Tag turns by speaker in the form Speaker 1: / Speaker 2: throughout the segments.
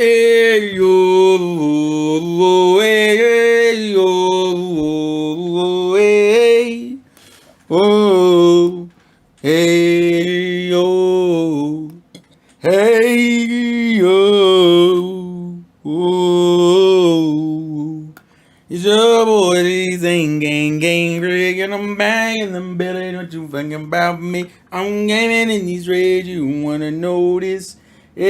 Speaker 1: Hey yo, hey yo, hey, oh, hey yo, hey yo, oh. It's your boy, these ain't gang, freaking I'm banging them belly. Don't you thinking about me? I'm gaming in these raids. You wanna know this? Hey,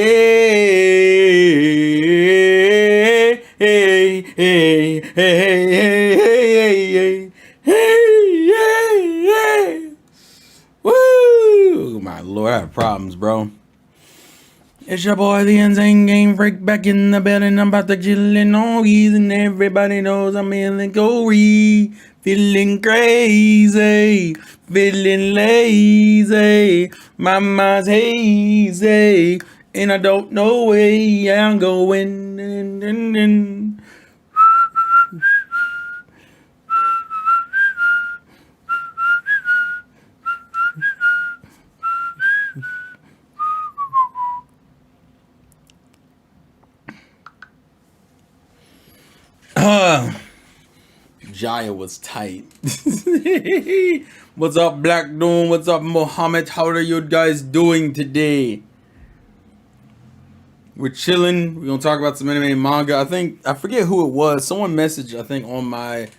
Speaker 1: hey, hey, hey, hey, hey, hey, hey, hey, hey. Woo! My lord, I have problems, bro. It's your boy, the Insane Game Freak, back in the building. I'm about to chillin' on ease, and everybody knows I'm feeling gory, feeling crazy, feeling lazy. My mind's hazy, and I don't know where I'm going. Jaya was tight. What's up, Black Doom? What's up, Mohammed? How are you guys doing today? We're chilling. We're gonna talk about some anime and manga. I forget who it was. Someone messaged, I think, on my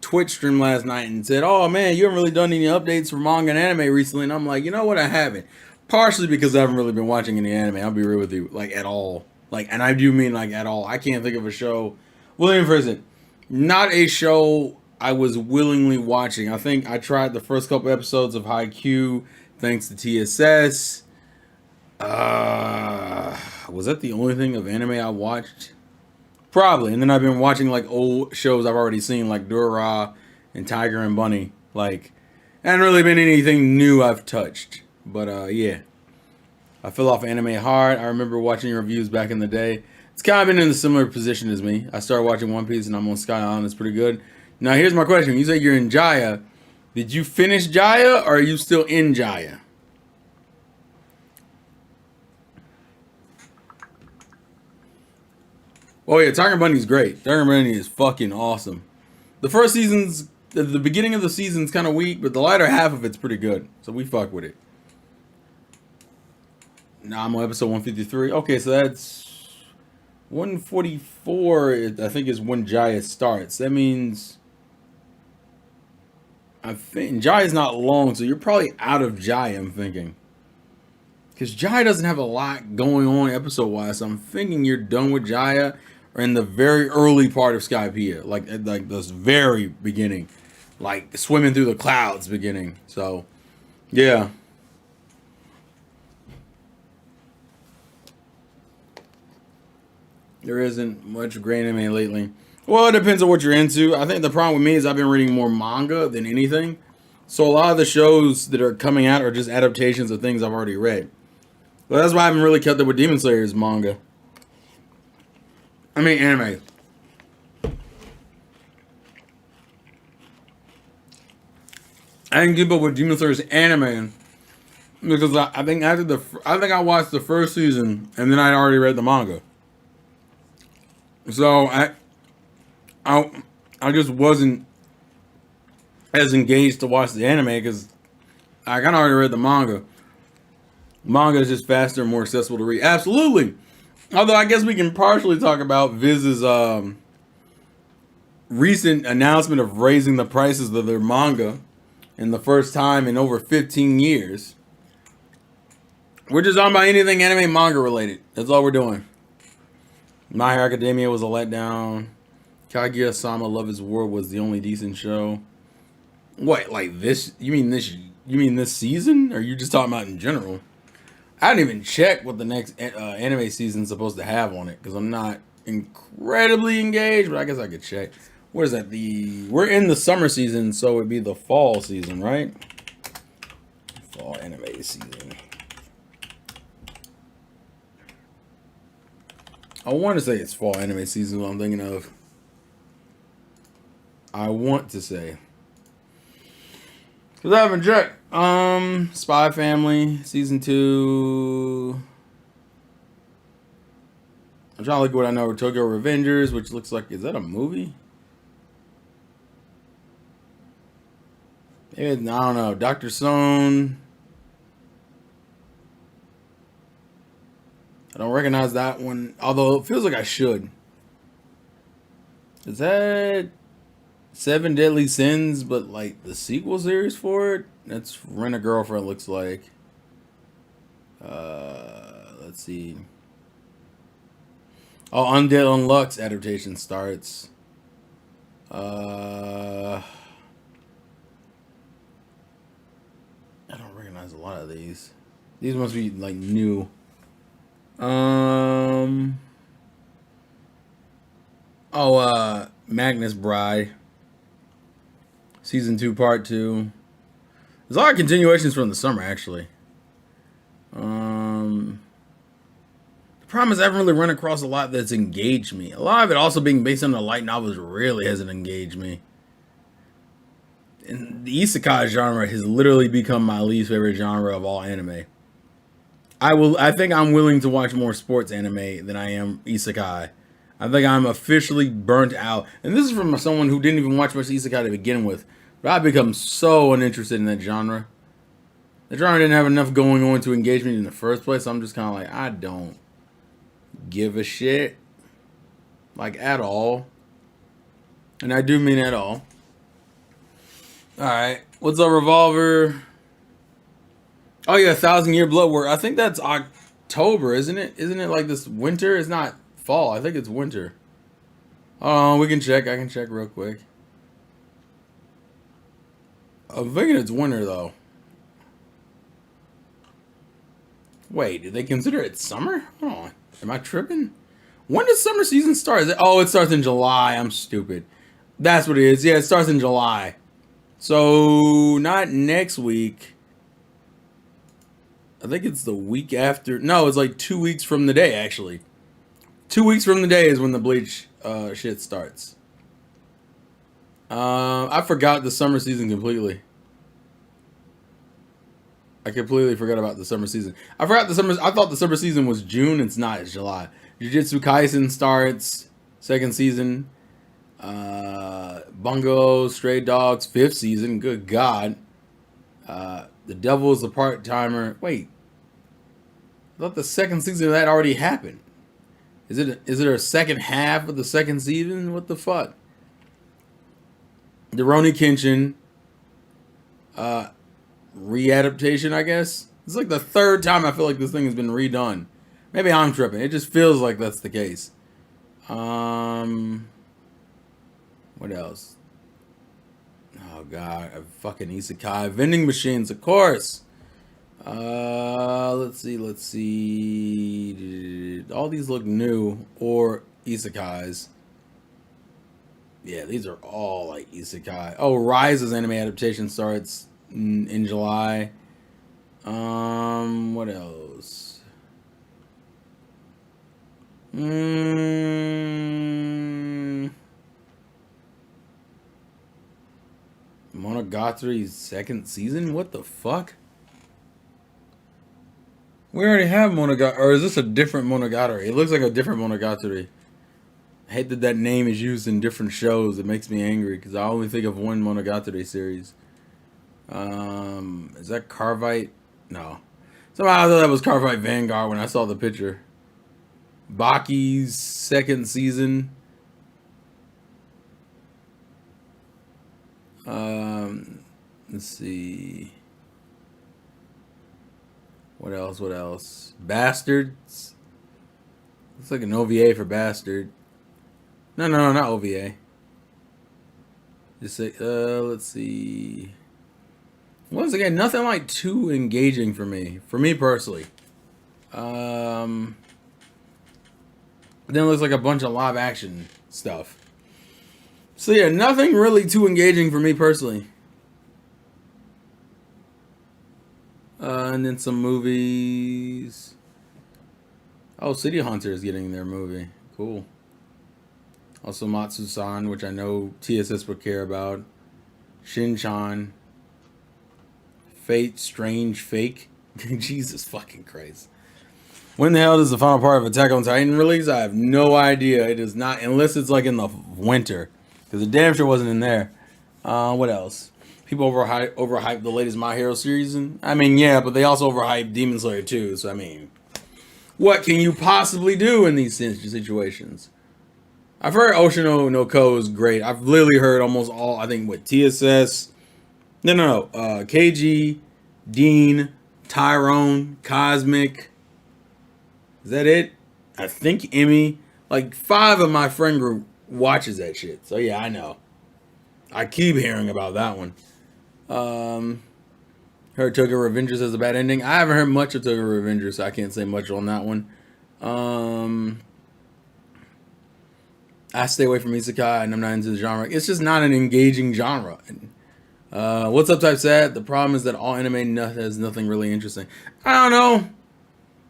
Speaker 1: Twitch stream last night and said, "Oh man, you haven't really done any updates for manga and anime recently." And I'm like, you know what? I haven't. Partially because I haven't really been watching any anime. I'll be real with you, like at all. Like, and I do mean like at all. I can't think of a show. William Prison, not a show I was willingly watching. I think I tried the first couple episodes of Haikyuu thanks to TSS. Was that the only thing of anime I watched? Probably. And then I've been watching like old shows I've already seen, like Dora and Tiger and Bunny. Like, hasn't really been anything new I've touched. But yeah, I fell off anime hard. I remember watching reviews back in the day. It's kind of been in a similar position as me. I started watching One Piece and I'm on Sky Island. It's pretty good. Now here's my question: you say you're in Jaya. Did you finish Jaya or are you still in Jaya? Oh yeah, Tiger Bunny's great. Tiger Bunny is fucking awesome. The beginning of the season's kind of weak, but the latter half of it's pretty good. So we fuck with it. Now I'm on episode 153. Okay, so that's 144. I think is when Jaya starts. That means I think Jaya's not long, so you're probably out of Jaya. I'm thinking because Jaya doesn't have a lot going on episode wise. So I'm thinking you're done with Jaya or in the very early part of Skypiea, like this very beginning, like swimming through the clouds beginning. So yeah. There isn't much great anime lately. Well, it depends on what you're into. I think the problem with me is I've been reading more manga than anything. So a lot of the shows that are coming out are just adaptations of things I've already read. But that's why I haven't really kept up with Demon Slayer's manga. I mean, anime. I didn't keep up with Demon Slayer's anime because I think I watched the first season and then I already read the manga. So I just wasn't as engaged to watch the anime because I kind of already read the manga. Manga is just faster and more accessible to read. Absolutely. Although I guess we can partially talk about Viz's recent announcement of raising the prices of their manga in the first time in over 15 years. We're just talking about anything anime manga related. That's all we're doing. My Hero Academia was a letdown. Kaguya-sama Love Is War was the only decent show. What, like this? You mean this season? Or are you just talking about in general? I didn't even check what the next anime season's supposed to have on it because I'm not incredibly engaged. But I guess I could check. What is that? We're in the summer season, so it'd be the fall season, right? Fall anime season. I want to say it's fall anime season. What I'm thinking of. I want to say. Because I haven't checked. Spy Family, Season 2. I'm trying to look at what I know. Tokyo Revengers, which looks like, is that a movie? I don't know. Dr. Stone. I don't recognize that one, although it feels like I should. Is that Seven Deadly Sins, but like the sequel series for it? That's Rent a Girlfriend looks like. Let's see. Oh, Undead Unluck's adaptation starts. I don't recognize a lot of these. These must be like new. Magnus Bride. Season 2, Part 2. There's a lot of continuations from the summer, actually. The problem is I haven't really run across a lot that's engaged me. A lot of it also being based on the light novels really hasn't engaged me. And the isekai genre has literally become my least favorite genre of all anime. I think I'm willing to watch more sports anime than I am isekai. I think I'm officially burnt out. And this is from someone who didn't even watch much isekai to begin with. But I've become so uninterested in that genre. The genre didn't have enough going on to engage me in the first place. So I'm just kind of like, I don't give a shit. Like, at all. And I do mean at all. Alright. What's a Revolver? Oh yeah, 1,000-Year Blood Work. I think that's October, isn't it? Isn't it like this winter? It's not fall. I think it's winter. Oh, we can check. I can check real quick. I'm thinking it's winter though. Wait, do they consider it summer? Hold on. Am I tripping? When does summer season start? Oh, it starts in July. I'm stupid. That's what it is. Yeah, it starts in July. So, not next week. I think it's the week after. No, it's like 2 weeks from the day, actually. 2 weeks from the day is when the Bleach shit starts. I forgot the summer season completely. I completely forgot about the summer season. I thought the summer season was June. It's not. It's July. Jujutsu Kaisen starts. Second season. Bungo Stray Dogs 5th season. Good God. The Devil is a Part-Timer. Wait. I thought the second season of that already happened. Is it a second half of the second season? What the fuck? The Rurouni Kenshin readaptation, I guess. It's like the third time I feel like this thing has been redone. Maybe I'm tripping. It just feels like that's the case. What else? Oh god, a fucking isekai. Vending machines, of course. Let's see. All these look new or isekais. Yeah, these are all like isekai. Oh, Rise's anime adaptation starts in July. What else? Monogatari's second season? What the fuck? We already have Monogatari, or is this a different Monogatari? It looks like a different Monogatari. I hate that that name is used in different shows. It makes me angry because I only think of one Monogatari series. Is that Carvite? No. Somehow I thought that was Carvite Vanguard when I saw the picture. Baki's second season. Let's see. What else? Bastards. Looks like an OVA for Bastard. No, not OVA. Just say, let's see. Once again, nothing like too engaging for me personally. Then it looks like a bunch of live action stuff. So yeah, nothing really too engaging for me personally. And then some movies. Oh, City Hunter is getting their movie. Cool. Also Matsu-san, which I know TSS would care about. Shin-chan. Fate, Strange, Fake. Jesus fucking Christ. When the hell does the final part of Attack on Titan release? I have no idea. It is not, unless it's like in the winter, because the damn sure wasn't in there. What else? People overhype the latest My Hero series, and I mean, yeah, but they also overhype Demon Slayer too. So I mean, what can you possibly do in these situations? I've heard Ocean no Ko is great. I've literally heard almost all. I think what TSS, no, KG, Dean, Tyrone, Cosmic. Is that it? I think Emmy. Like 5 of my friend group watches that shit. So yeah, I know. I keep hearing about that one. Heard Tokyo Revengers has a bad ending. I haven't heard much of Tokyo Revengers, so I can't say much on that one. I stay away from isekai, and I'm not into the genre. It's just not an engaging genre. What's up, Type Sad? The problem is that all anime has nothing really interesting. I don't know.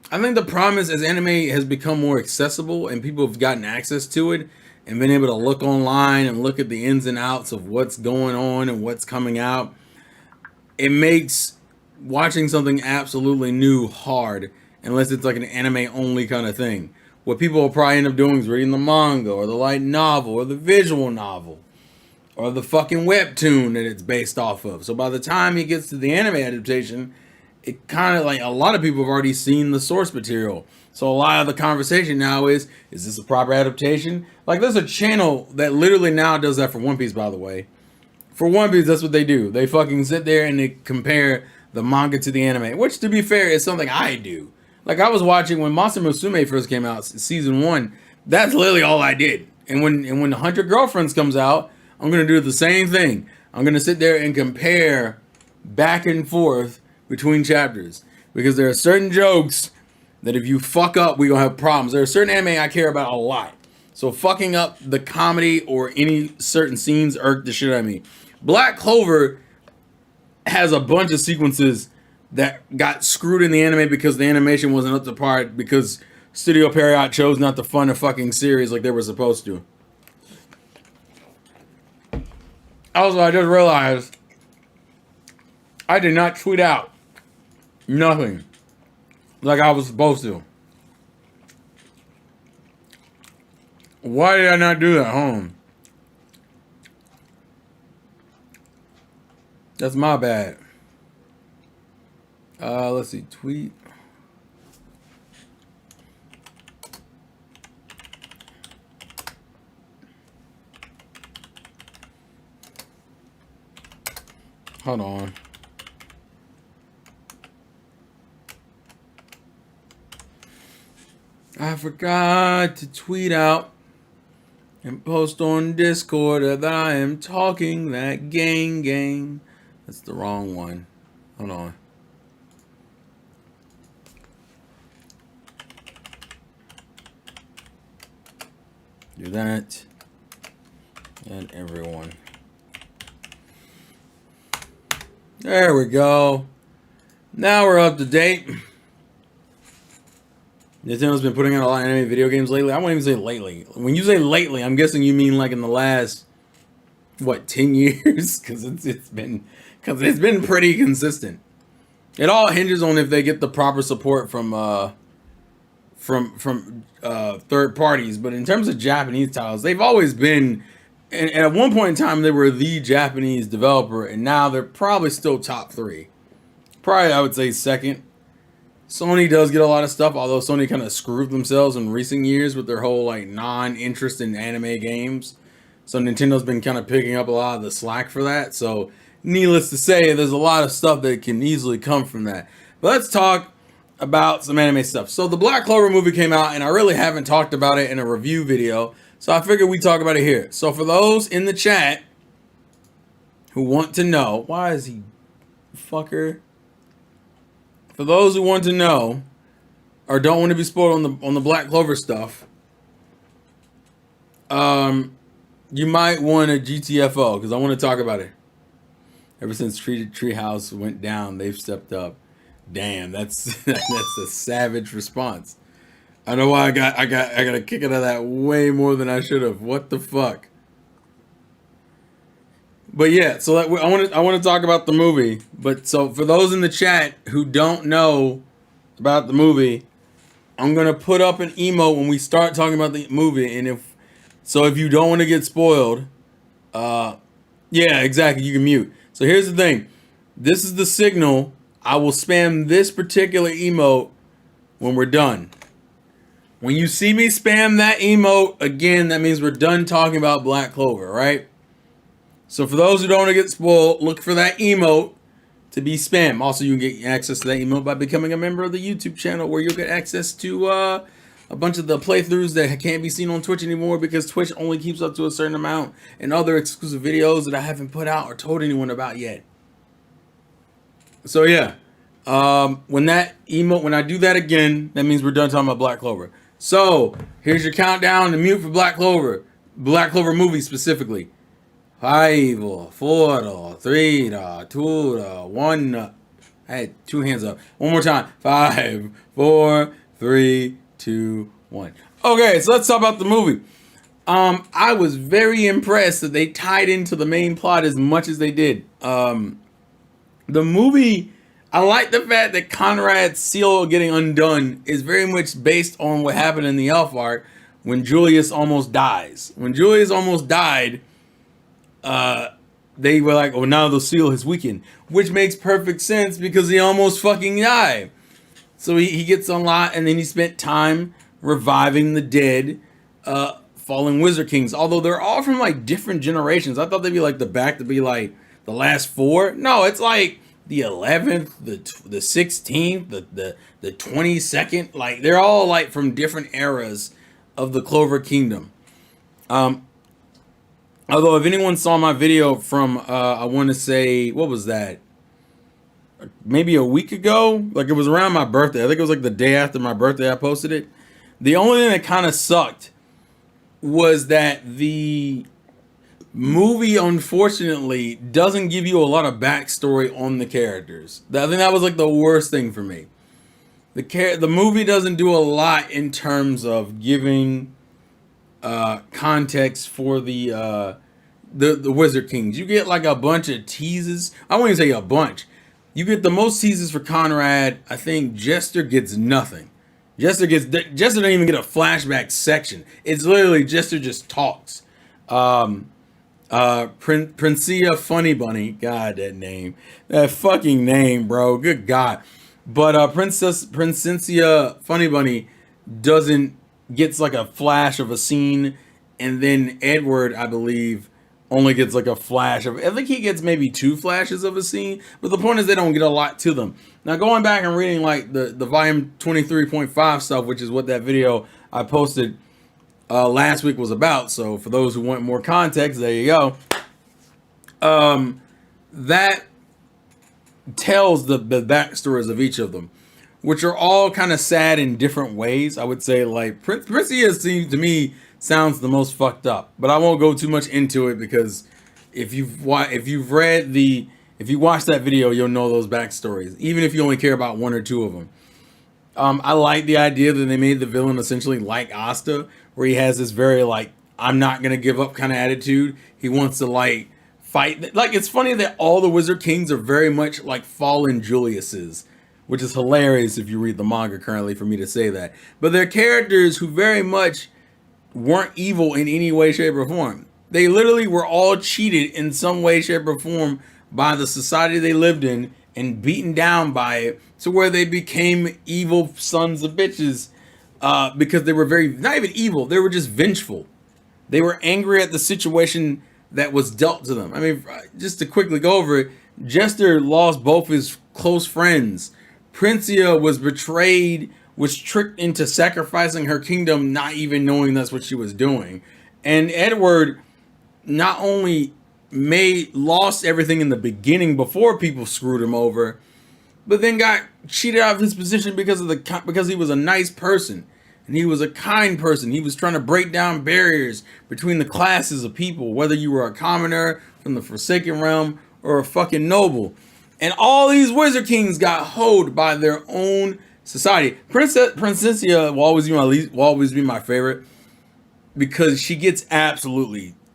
Speaker 1: I think the problem is as anime has become more accessible and people have gotten access to it and been able to look online and look at the ins and outs of what's going on and what's coming out, it makes watching something absolutely new hard unless it's like an anime only kind of thing. What people will probably end up doing is reading the manga or the light novel or the visual novel or the fucking webtoon that it's based off of. So by the time it gets to the anime adaptation, it kind of like a lot of people have already seen the source material. So a lot of the conversation now is this a proper adaptation? Like there's a channel that literally now does that for One Piece, by the way. For One Piece, that's what they do. They fucking sit there and they compare the manga to the anime, which to be fair is something I do. Like I was watching when Monster Musume first came out, season 1. That's literally all I did. And when the 100 Girlfriends comes out, I'm gonna do the same thing. I'm gonna sit there and compare back and forth between chapters because there are certain jokes that if you fuck up, we gonna have problems. There are certain anime I care about a lot, so fucking up the comedy or any certain scenes irk the shit out of me. Black Clover has a bunch of sequences that got screwed in the anime because the animation wasn't up to par because Studio Period chose not to fund a fucking series like they were supposed to. Also, I just realized I did not tweet out nothing like I was supposed to. Why did I not do that? Hold on. That's my bad. Let's see. Tweet. Hold on. I forgot to tweet out and post on Discord that I am talking that gang. That's the wrong one. Hold on. Do that. And everyone. There we go. Now we're up to date. Nintendo's been putting out a lot of anime video games lately. I won't even say lately. When you say lately, I'm guessing you mean like in the last, what, 10 years? Because it's been pretty consistent. It all hinges on if they get the proper support from third parties. But in terms of Japanese titles, they've always been. And at one point in time, they were the Japanese developer, and now they're probably still top 3. Probably, I would say second. Sony does get a lot of stuff, although Sony kind of screwed themselves in recent years with their whole like non-interest in anime games. So Nintendo's been kind of picking up a lot of the slack for that. So needless to say, there's a lot of stuff that can easily come from that. But let's talk about some anime stuff. So the Black Clover movie came out, and I really haven't talked about it in a review video. So I figured we'd talk about it here. So for those in the chat who want to know, why is he fucker? For those who want to know or don't want to be spoiled on the Black Clover stuff, you might want a GTFO because I want to talk about it. Ever since Treehouse went down, they've stepped up. Damn, that's a savage response. I know why I got a kick out of that way more than I should have. What the fuck? But yeah, so I want to talk about the movie. But so for those in the chat who don't know about the movie, I'm gonna put up an emote when we start talking about the movie, and if you don't want to get spoiled, yeah, exactly, you can mute. So here's the thing. This is the signal. I will spam this particular emote when we're done. When you see me spam that emote again, that means we're done talking about Black Clover, right? So for those who don't want to get spoiled, look for that emote to be spam. Also, you can get access to that emote by becoming a member of the YouTube channel, where you'll get access to a bunch of the playthroughs that can't be seen on Twitch anymore, because Twitch only keeps up to a certain amount, and other exclusive videos that I haven't put out or told anyone about yet. So yeah, when I do that again, that means we're done talking about Black Clover. So here's your countdown to mute for Black Clover movie specifically. 5, 4, 3, 2, 1. I had 2 hands up. One more time. 5, 4, 3, 2, 1. Okay, so let's talk about the movie. I was very impressed that they tied into the main plot as much as they did. The movie, I like the fact that Conrad's seal getting undone is very much based on what happened in the Elf arc when Julius almost dies. When Julius almost died, they were like, oh, now the seal has weakened, which makes perfect sense because he almost fucking died. So he gets unlocked, and then he spent time reviving the dead, fallen Wizard Kings. Although they're all from like different generations. I thought they'd be like the last 4. No, it's like the 11th, the 16th, the 22nd. Like they're all like from different eras of the Clover Kingdom. Although if anyone saw my video from I want to say, what was that? Maybe a week ago, like it was around my birthday. I think it was like the day after my birthday I posted it. The only thing that kind of sucked was that the movie, unfortunately, doesn't give you a lot of backstory on the characters. I think that was like the worst thing for me. The movie doesn't do a lot in terms of giving context for the Wizard Kings. You get like a bunch of teases. I won't even say a bunch. You get the most teases for Conrad. I think Jester gets nothing. Jester doesn't even get a flashback section. It's literally Jester just talks. Princia Funny Bunny. God, that name. That fucking name, bro. Good God. But Princia Funny Bunny gets like a flash of a scene, and then Edward, I believe, only gets like a flash of, I think he gets maybe 2 flashes of a scene, but the point is they don't get a lot to them. Now going back and reading like the volume 23.5 stuff, which is what that video I posted last week was about. So for those who want more context, there you go. That tells the backstories of each of them, which are all kind of sad in different ways. I would say like Princia to me sounds the most fucked up, but I won't go too much into it because if you watched that video, you'll know those backstories, even if you only care about 1 or 2 of them. I like the idea that they made the villain essentially like Asta, where he has this very like, I'm not gonna give up kind of attitude. He wants to like fight. Like, it's funny that all the Wizard Kings are very much like fallen Juliuses, which is hilarious if you read the manga currently for me to say that. But they're characters who very much weren't evil in any way, shape, or form. They literally were all cheated in some way, shape, or form by the society they lived in and beaten down by it to where they became evil sons of bitches because they were not even evil, they were just vengeful. They were angry at the situation that was dealt to them. I mean, just to quickly go over it, Jester lost both his close friends. Princia was betrayed, was tricked into sacrificing her kingdom, not even knowing that's what she was doing. And Edward not only lost everything in the beginning before people screwed him over, but then got cheated out of his position because he was a nice person and he was a kind person. He was trying to break down barriers between the classes of people, whether you were a commoner from the Forsaken Realm or a fucking noble. And all these Wizard Kings got hoed by their own society. Princia will always be my favorite because she gets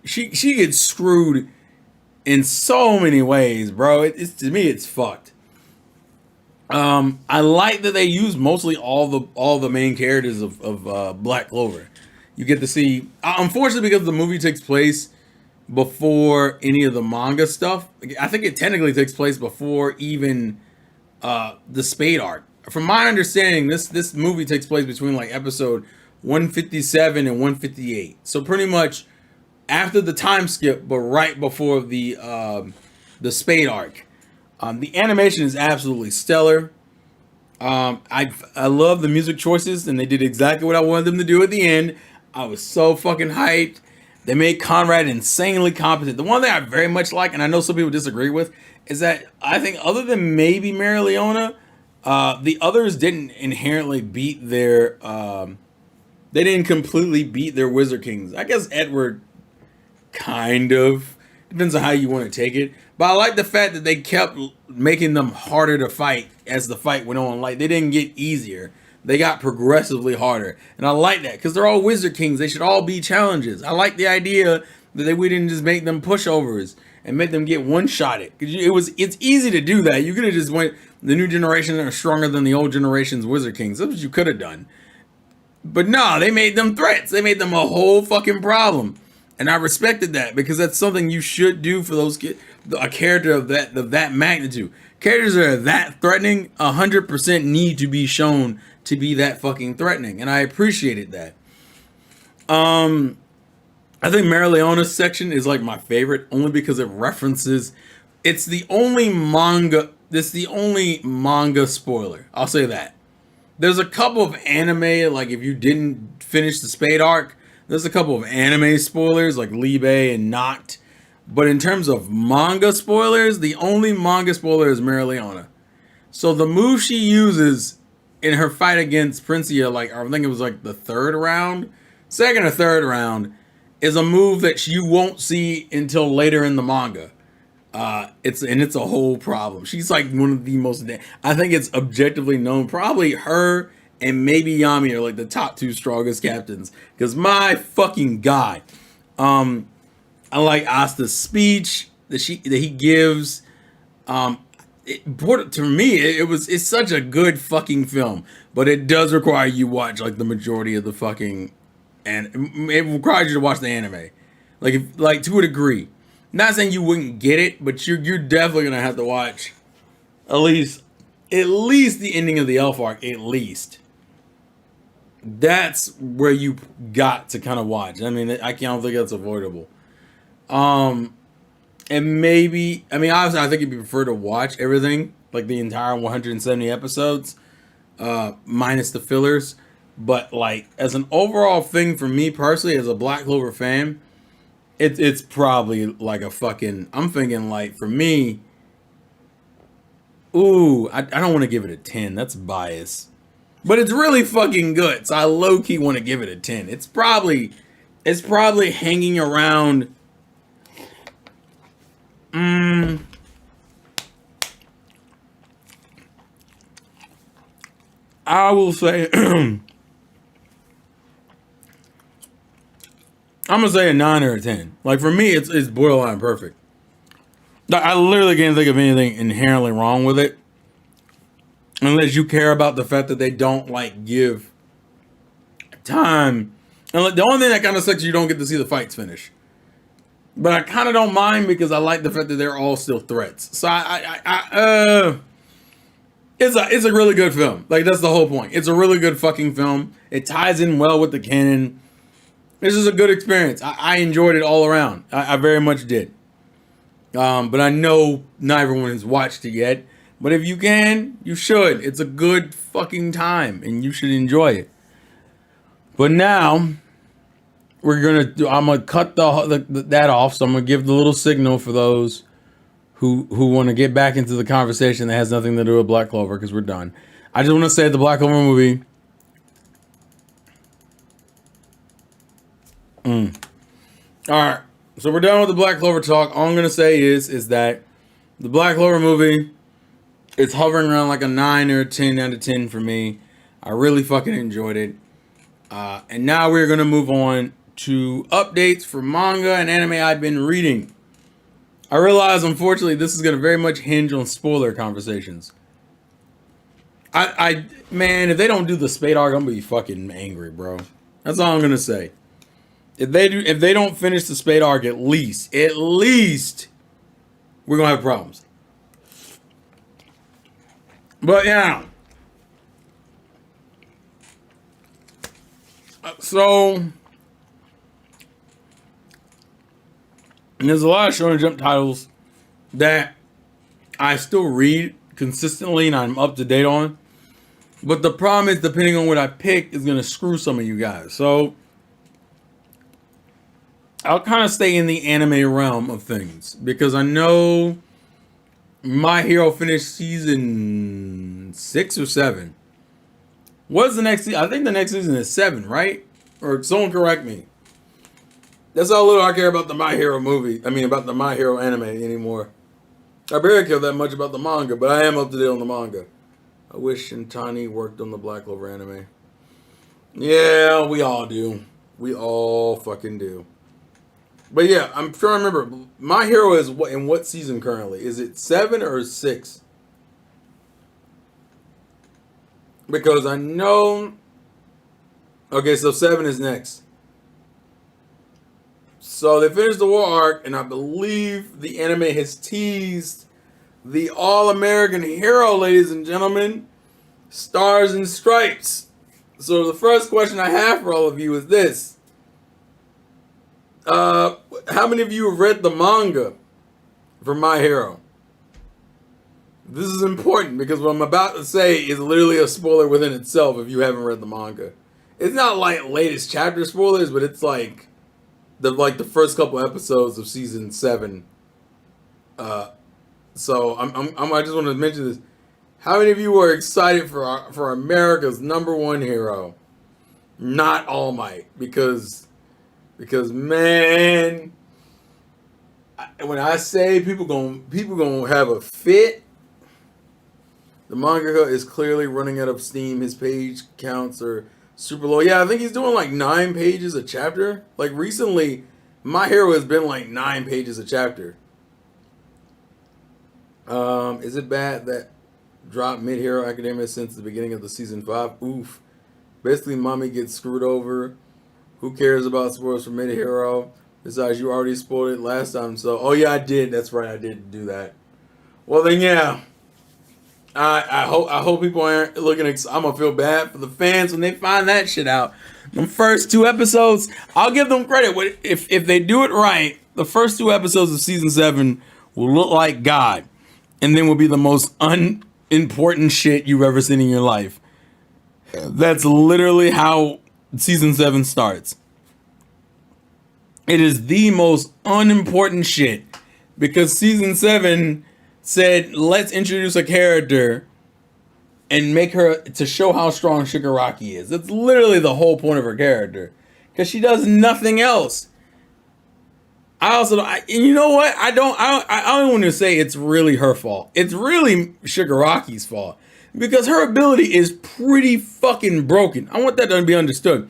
Speaker 1: she gets screwed in so many ways, bro. To me, it's fucked. I like that they use mostly all the main characters of Black Clover. You get to see, unfortunately, because the movie takes place before any of the manga stuff. I think it technically takes place before even the Spade arc. From my understanding, this movie takes place between like episode 157 and 158. So pretty much after the time skip, but right before the Spade arc. The animation is absolutely stellar. I love the music choices, and they did exactly what I wanted them to do at the end. I was so fucking hyped. They made Conrad insanely competent. The one thing I very much like, and I know some people disagree with, is that I think other than maybe Mary Leona, the others didn't inherently beat their. They didn't completely beat their Wizard Kings. I guess Edward kind of depends on how you want to take it. But I like the fact that they kept making them harder to fight as the fight went on. Like they didn't get easier. They got progressively harder. And I like that because they're all Wizard Kings. They should all be challenges. I like the idea that we didn't just make them pushovers and make them get one-shotted. It's easy to do that. You could have just went, the new generation are stronger than the old generation's Wizard Kings. That's what you could have done. But no, they made them threats. They made them a whole fucking problem. And I respected that because that's something you should do for those kids. A character of that magnitude. Characters that are that threatening 100% need to be shown to be that fucking threatening. And I appreciated that. I think Mary Leona's section is like my favorite only because it references, it's the only manga spoiler. I'll say that. There's a couple of anime, like if you didn't finish the Spade arc, there's a couple of anime spoilers like Libe and Not. But in terms of manga spoilers, the only manga spoiler is Mary Leona. So the move she uses in her fight against Princia, like I think it was like the second or third round, is a move that you won't see until later in the manga. It's a whole problem. She's like one of the most, I think it's objectively known, probably her and maybe Yami are like the top two strongest captains. Because my fucking god. I like Asta's speech that he gives. To me, it's such a good fucking film. But it does require you watch like the majority of the fucking, and it requires you to watch the anime. Like to a degree. Not saying you wouldn't get it, but you're definitely gonna have to watch at least the ending of the Elf arc, at least. That's where you got to kind of watch. I mean, I don't think that's avoidable. And maybe, I mean, obviously, I think if you prefer to watch everything, like the entire 170 episodes, minus the fillers. But like, as an overall thing for me personally, as a Black Clover fan, it's probably like a fucking, I'm thinking like, for me, I don't want to give it a 10. That's bias. But it's really fucking good. So I low-key want to give it a 10. It's probably hanging around. I will say I'm gonna say a 9 or a 10. Like for me, it's borderline perfect. I literally can't think of anything inherently wrong with it. Unless you care about the fact that they don't like give time. And like, the only thing that kind of sucks is you don't get to see the fights finish. But I kind of don't mind because I like the fact that they're all still threats. So it's a really good film. Like that's the whole point. It's a really good fucking film. It ties in well with the canon. This is a good experience. I enjoyed it all around. I very much did. But I know not everyone has watched it yet. But if you can, you should. It's a good fucking time, and you should enjoy it. But now, I'm gonna cut that off. So I'm gonna give the little signal for those who want to get back into the conversation that has nothing to do with Black Clover, because we're done. I just want to say the Black Clover movie. All right, so we're done with the Black Clover talk. All I'm gonna say is that the Black Clover movie, it's hovering around like a 9 or a 10 out of 10 for me. I really fucking enjoyed it. And now we're going to move on to updates for manga and anime I've been reading. I realize, unfortunately, this is going to very much hinge on spoiler conversations. Man, if they don't do the Spade arc, I'm gonna be fucking angry, bro. That's all I'm gonna say. If they don't finish the Spade arc, at least, we're gonna have problems. But yeah. So there's a lot of Shonen Jump titles that I still read consistently and I'm up to date on. But the problem is, depending on what I pick, is gonna screw some of you guys. So I'll kind of stay in the anime realm of things because I know My Hero finished season 6 or 7. What's the next season? I think the next season is 7, right? Or someone correct me. That's how little I care about the My Hero movie. I mean, about the My Hero anime anymore. I barely care that much about the manga, but I am up to date on the manga. I wish Shintani worked on the Black Clover anime. Yeah, we all do. We all fucking do. But yeah, I'm trying to remember. My Hero is in what season currently? Is it 7 or 6? Because I know. Okay, so 7 is next. So they finished the war arc, and I believe the anime has teased the All-American Hero, ladies and gentlemen. Stars and Stripes. So the first question I have for all of you is this. How many of you have read the manga for My Hero? This is important because what I'm about to say is literally a spoiler within itself if you haven't read the manga. It's not like latest chapter spoilers, but it's like the first couple episodes of season 7. So I just want to mention this. How many of you are excited for America's #1 hero? Not All Might, because man, when I say people gonna have a fit, the mangaka is clearly running out of steam. His page counts are super low. Yeah, I think he's doing like 9 pages a chapter. Like recently, My Hero has been like 9 pages a chapter. Is it bad that dropped Mid Hero Academia since the beginning of the season 5? Oof. Basically, mommy gets screwed over. Who cares about spoilers for Mid Hero? Besides, you already spoiled it last time. So, oh yeah, I did. That's right, I did do that. Well then, yeah. I hope people aren't looking. I'm gonna feel bad for the fans when they find that shit out. The first 2 episodes, I'll give them credit. If they do it right, the first 2 episodes of season 7 will look like God, and then will be the most unimportant shit you've ever seen in your life. That's literally how season 7 starts. It is the most unimportant shit because season 7 said, let's introduce a character and make her to show how strong Shigaraki is. That's literally the whole point of her character because she does nothing else. And you know what? I don't want to say it's really her fault. It's really Shigaraki's fault because her ability is pretty fucking broken. I want that to be understood.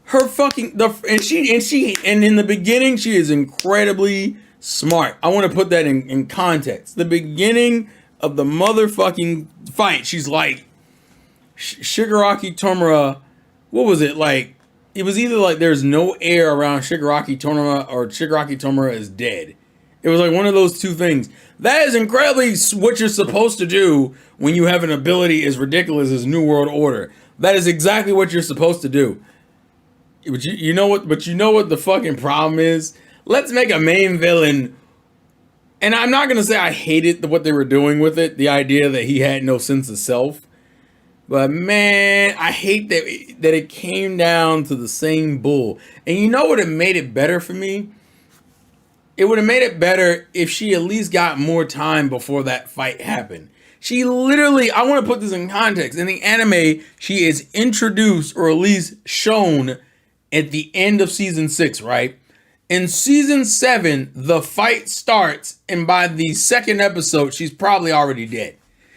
Speaker 1: Her fucking and in the beginning she is incredibly smart. I want to put that in context. The beginning of the motherfucking fight, she's like Shigaraki Tomura. What was it like? It was either like there's no air around Shigaraki Tomura or Shigaraki Tomura is dead. It was like one of those two things. That is incredibly what you're supposed to do when you have an ability as ridiculous as New World Order. That is exactly what you're supposed to do. But you know what? But you know what the fucking problem is? Let's make a main villain. And I'm not gonna say I hated what they were doing with it. The idea that he had no sense of self. But man, I hate that it came down to the same bull. And you know what would have made it better for me? It would have made it better if she at least got more time before that fight happened. She literally, I want to put this in context. In the anime, she is introduced or at least shown at the end of season 6, right? In season 7, the fight starts, and by the second episode, she's probably already dead.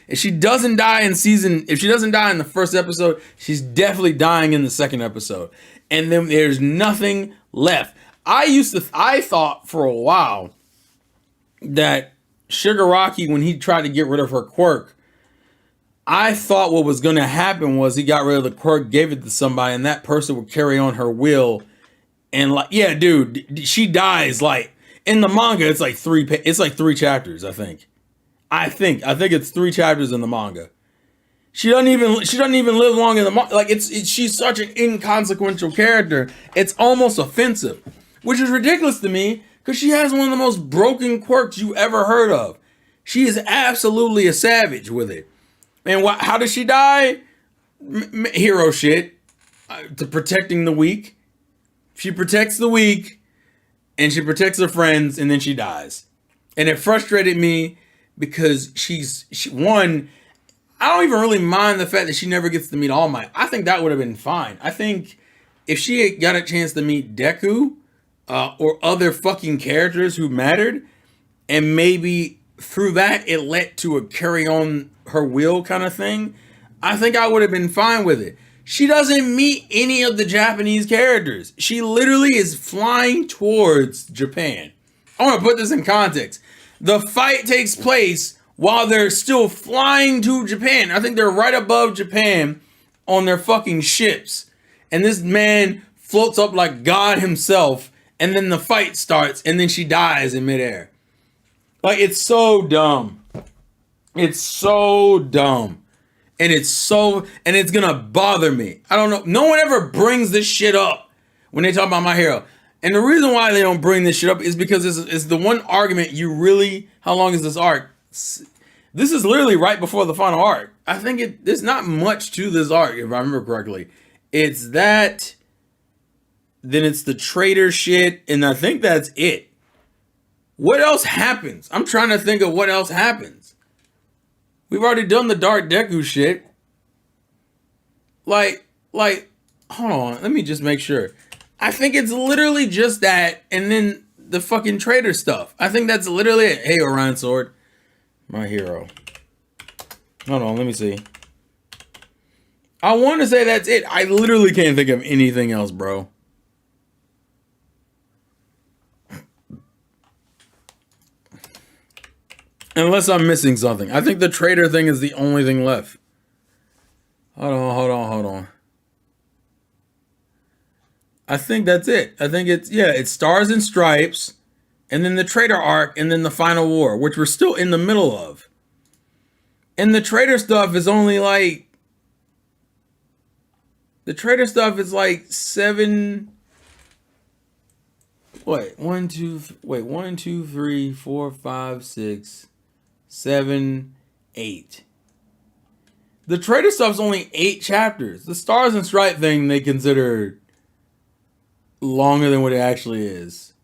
Speaker 1: If she doesn't die in the first episode, she's definitely dying in the second episode. And then there's nothing left. I thought for a while that Shigaraki, when he tried to get rid of her quirk, I thought what was going to happen was he got rid of the quirk, gave it to somebody, and that person would carry on her will. And like, yeah, dude, she dies like in the manga. It's like It's like 3 chapters. I think. I think it's 3 chapters in the manga. She doesn't even live long in the manga. Like she's such an inconsequential character. It's almost offensive, which is ridiculous to me because she has one of the most broken quirks you ever heard of. She is absolutely a savage with it. And how does she die? Hero shit. To protecting the weak. She protects the weak, and she protects her friends, and then she dies. And it frustrated me because one. I don't even really mind the fact that she never gets to meet All Might. I think that would have been fine. I think if she had got a chance to meet Deku or other fucking characters who mattered, and maybe through that it led to a carry on her will kind of thing, I think I would have been fine with it. She doesn't meet any of the Japanese characters. She literally is flying towards Japan. I want to put this in context. The fight takes place while they're still flying to Japan. I think they're right above Japan on their fucking ships. And this man floats up like God himself, and then the fight starts, and then she dies in midair. Like, it's so dumb. It's so dumb. And it's gonna bother me. I don't know. No one ever brings this shit up when they talk about My Hero. And the reason why they don't bring this shit up is because it's the one argument you really, how long is this arc? This is literally right before the final arc. I think there's not much to this arc, if I remember correctly. It's that, then it's the traitor shit, and I think that's it. What else happens? I'm trying to think of what else happens. We've already done the Dark Deku shit. Like, hold on, let me just make sure. I think it's literally just that, and then the fucking traitor stuff. I think that's literally it. Hey, Orion Sword. My Hero. Hold on, let me see. I want to say that's it. I literally can't think of anything else, bro. Unless I'm missing something. I think the traitor thing is the only thing left. Hold on. I think that's it. I think it's Stars and Stripes, and then the traitor arc, and then the final war, which we're still in the middle of. And the traitor stuff is only like... The traitor stuff is like 7... Wait, 1, 2, 3, 4, 5, 6, 7, 8. The traitor stuff's only 8 chapters. The Stars and Stripe thing they consider longer than what it actually is.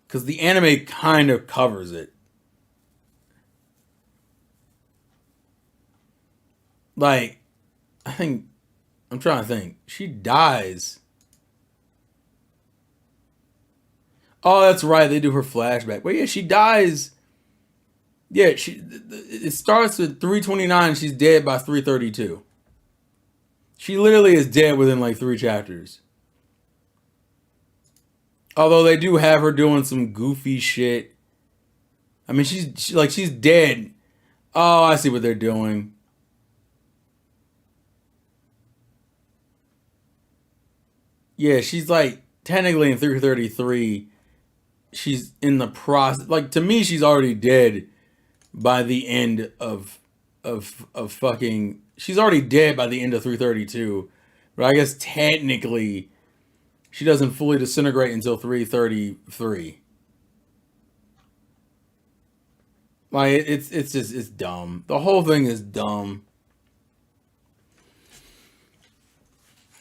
Speaker 1: Because the anime kind of covers it. Like, I'm trying to think. She dies. Oh, that's right. They do her flashback. But yeah, she dies. Yeah, it starts at 329. She's dead by 332. She literally is dead within like 3 chapters. Although they do have her doing some goofy shit. I mean, she's dead. Oh, I see what they're doing. Yeah, she's like technically in 333. She's in the process. Like, to me, she's already dead by the end of fucking. She's already dead by the end of 332. But I guess technically she doesn't fully disintegrate until 333. Like, it's dumb. The whole thing is dumb.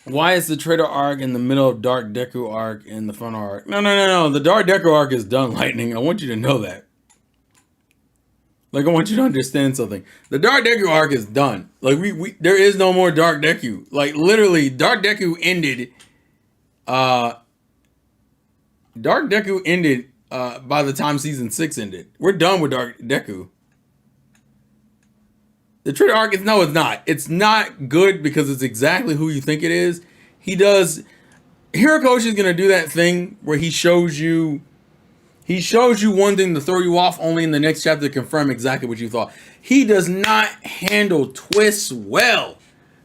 Speaker 1: Why is the traitor arc in the middle of Dark Deku arc and the fun arc? No. The Dark Deku arc is done, Lightning. I want you to know that. Like, I want you to understand something. The Dark Deku arc is done. Like, there is no more Dark Deku. Like, literally, Dark Deku ended. Dark Deku ended by the time season 6 ended. We're done with Dark Deku. The traitor arc it's not. It's not good because it's exactly who you think it is. Hirokoshi is going to do that thing where he shows you He shows you one thing to throw you off, only in the next chapter to confirm exactly what you thought. He does not handle twists well.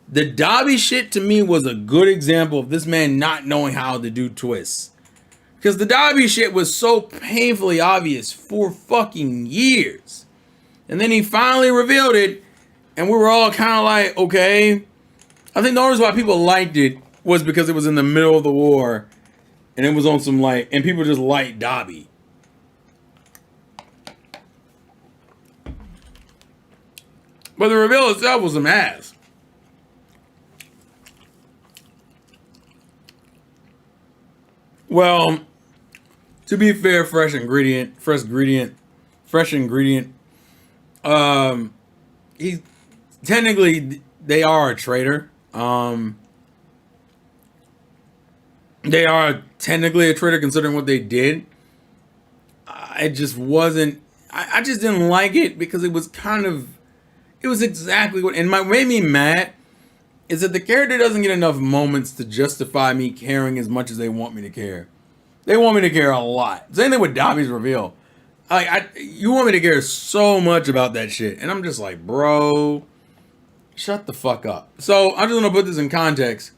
Speaker 1: The Dobby shit to me was a good example of this man not knowing how to do twists. Because the Dobby shit was so painfully obvious for fucking years. And then he finally revealed it, and we were all kind of like, okay. I think the only reason why people liked it was because it was in the middle of the war, and it was on some like, and people just liked Dobby. But the reveal itself was some ass. Well, to be fair, fresh ingredient. He technically they are a traitor. They are technically a traitor considering what they did. It just wasn't. I just didn't like it because it was kind of. It was exactly what, and what made me mad is that the character doesn't get enough moments to justify me caring as much as they want me to care. They want me to care a lot. Same thing with Dobby's reveal. You want me to care so much about that shit, and I'm just like, bro, shut the fuck up. So I'm just gonna put this in context.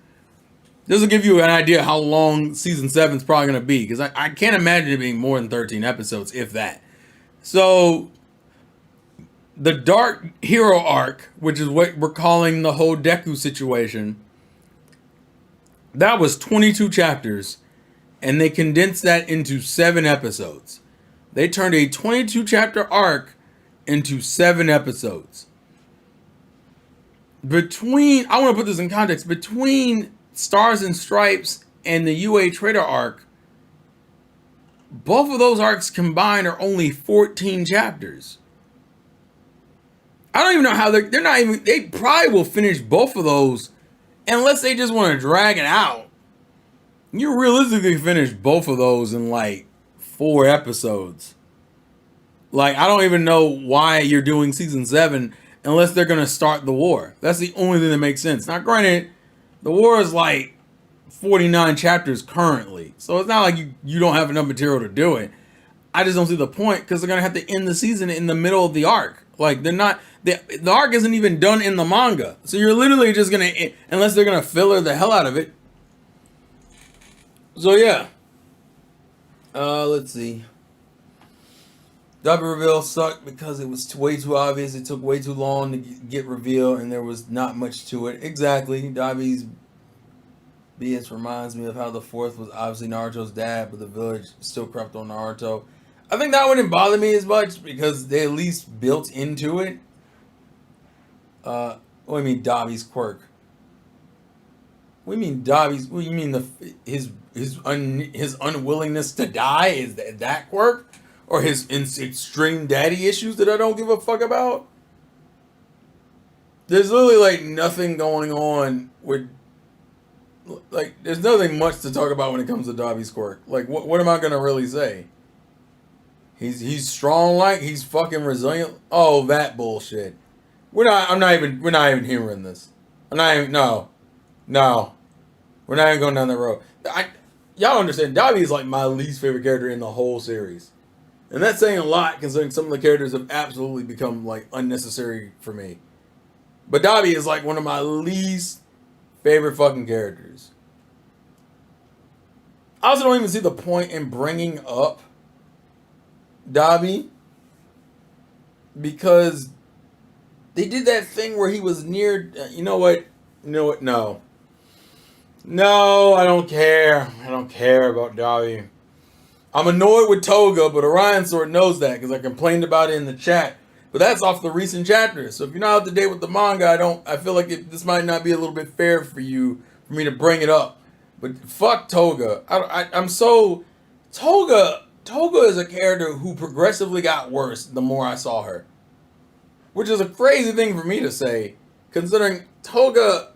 Speaker 1: This will give you an idea how long season 7 is probably gonna be, because I can't imagine it being more than 13 episodes, if that. So the Dark Hero arc, which is what we're calling the whole Deku situation, that was 22 chapters, and they condensed that into 7 episodes. They turned a 22 chapter arc into 7 episodes. I want to put this in context, between Stars and Stripes and the UA Trader arc, both of those arcs combined are only 14 chapters. I don't even know how they probably will finish both of those unless they just want to drag it out. You realistically finish both of those in like 4 episodes. Like, I don't even know why you're doing season 7 unless they're going to start the war. That's the only thing that makes sense. Now, granted, the war is like 49 chapters currently. So it's not like you don't have enough material to do it. I just don't see the point because they're going to have to end the season in the middle of the arc. Like, they're not, the arc isn't even done in the manga. So you're literally just going to, unless they're going to filler the hell out of it. So yeah. Let's see. Dobby reveal sucked because it was way too obvious. It took way too long to get revealed, and there was not much to it. Exactly. Dobby's BS reminds me of how the fourth was obviously Naruto's dad, but the village still crept on Naruto. I think that wouldn't bother me as much because they at least built into it. What do you mean Dobby's quirk? What do you mean Dobby's? What do you mean his unwillingness to die is that quirk, or his extreme daddy issues that I don't give a fuck about? There's literally like nothing going on with. Like, there's nothing much to talk about when it comes to Dobby's quirk. Like, what am I gonna really say? He's strong, like he's fucking resilient. Oh, that bullshit. We're not even hearing this. We're not even going down that road. Y'all understand? Dobby is like my least favorite character in the whole series, and that's saying a lot considering some of the characters have absolutely become like unnecessary for me. But Dobby is like one of my least favorite fucking characters. I also don't even see the point in bringing up Dobby because they did that thing where he was near. You know what? No, I don't care. I don't care about Dobby. I'm annoyed with Toga, but Orion Sword knows that because I complained about it in the chat. But that's off the recent chapters. So if you're not up to date with the manga, I feel like this might not be a little bit fair for me to bring it up. But fuck Toga. Toga is a character who progressively got worse the more I saw her. Which is a crazy thing for me to say, considering Toga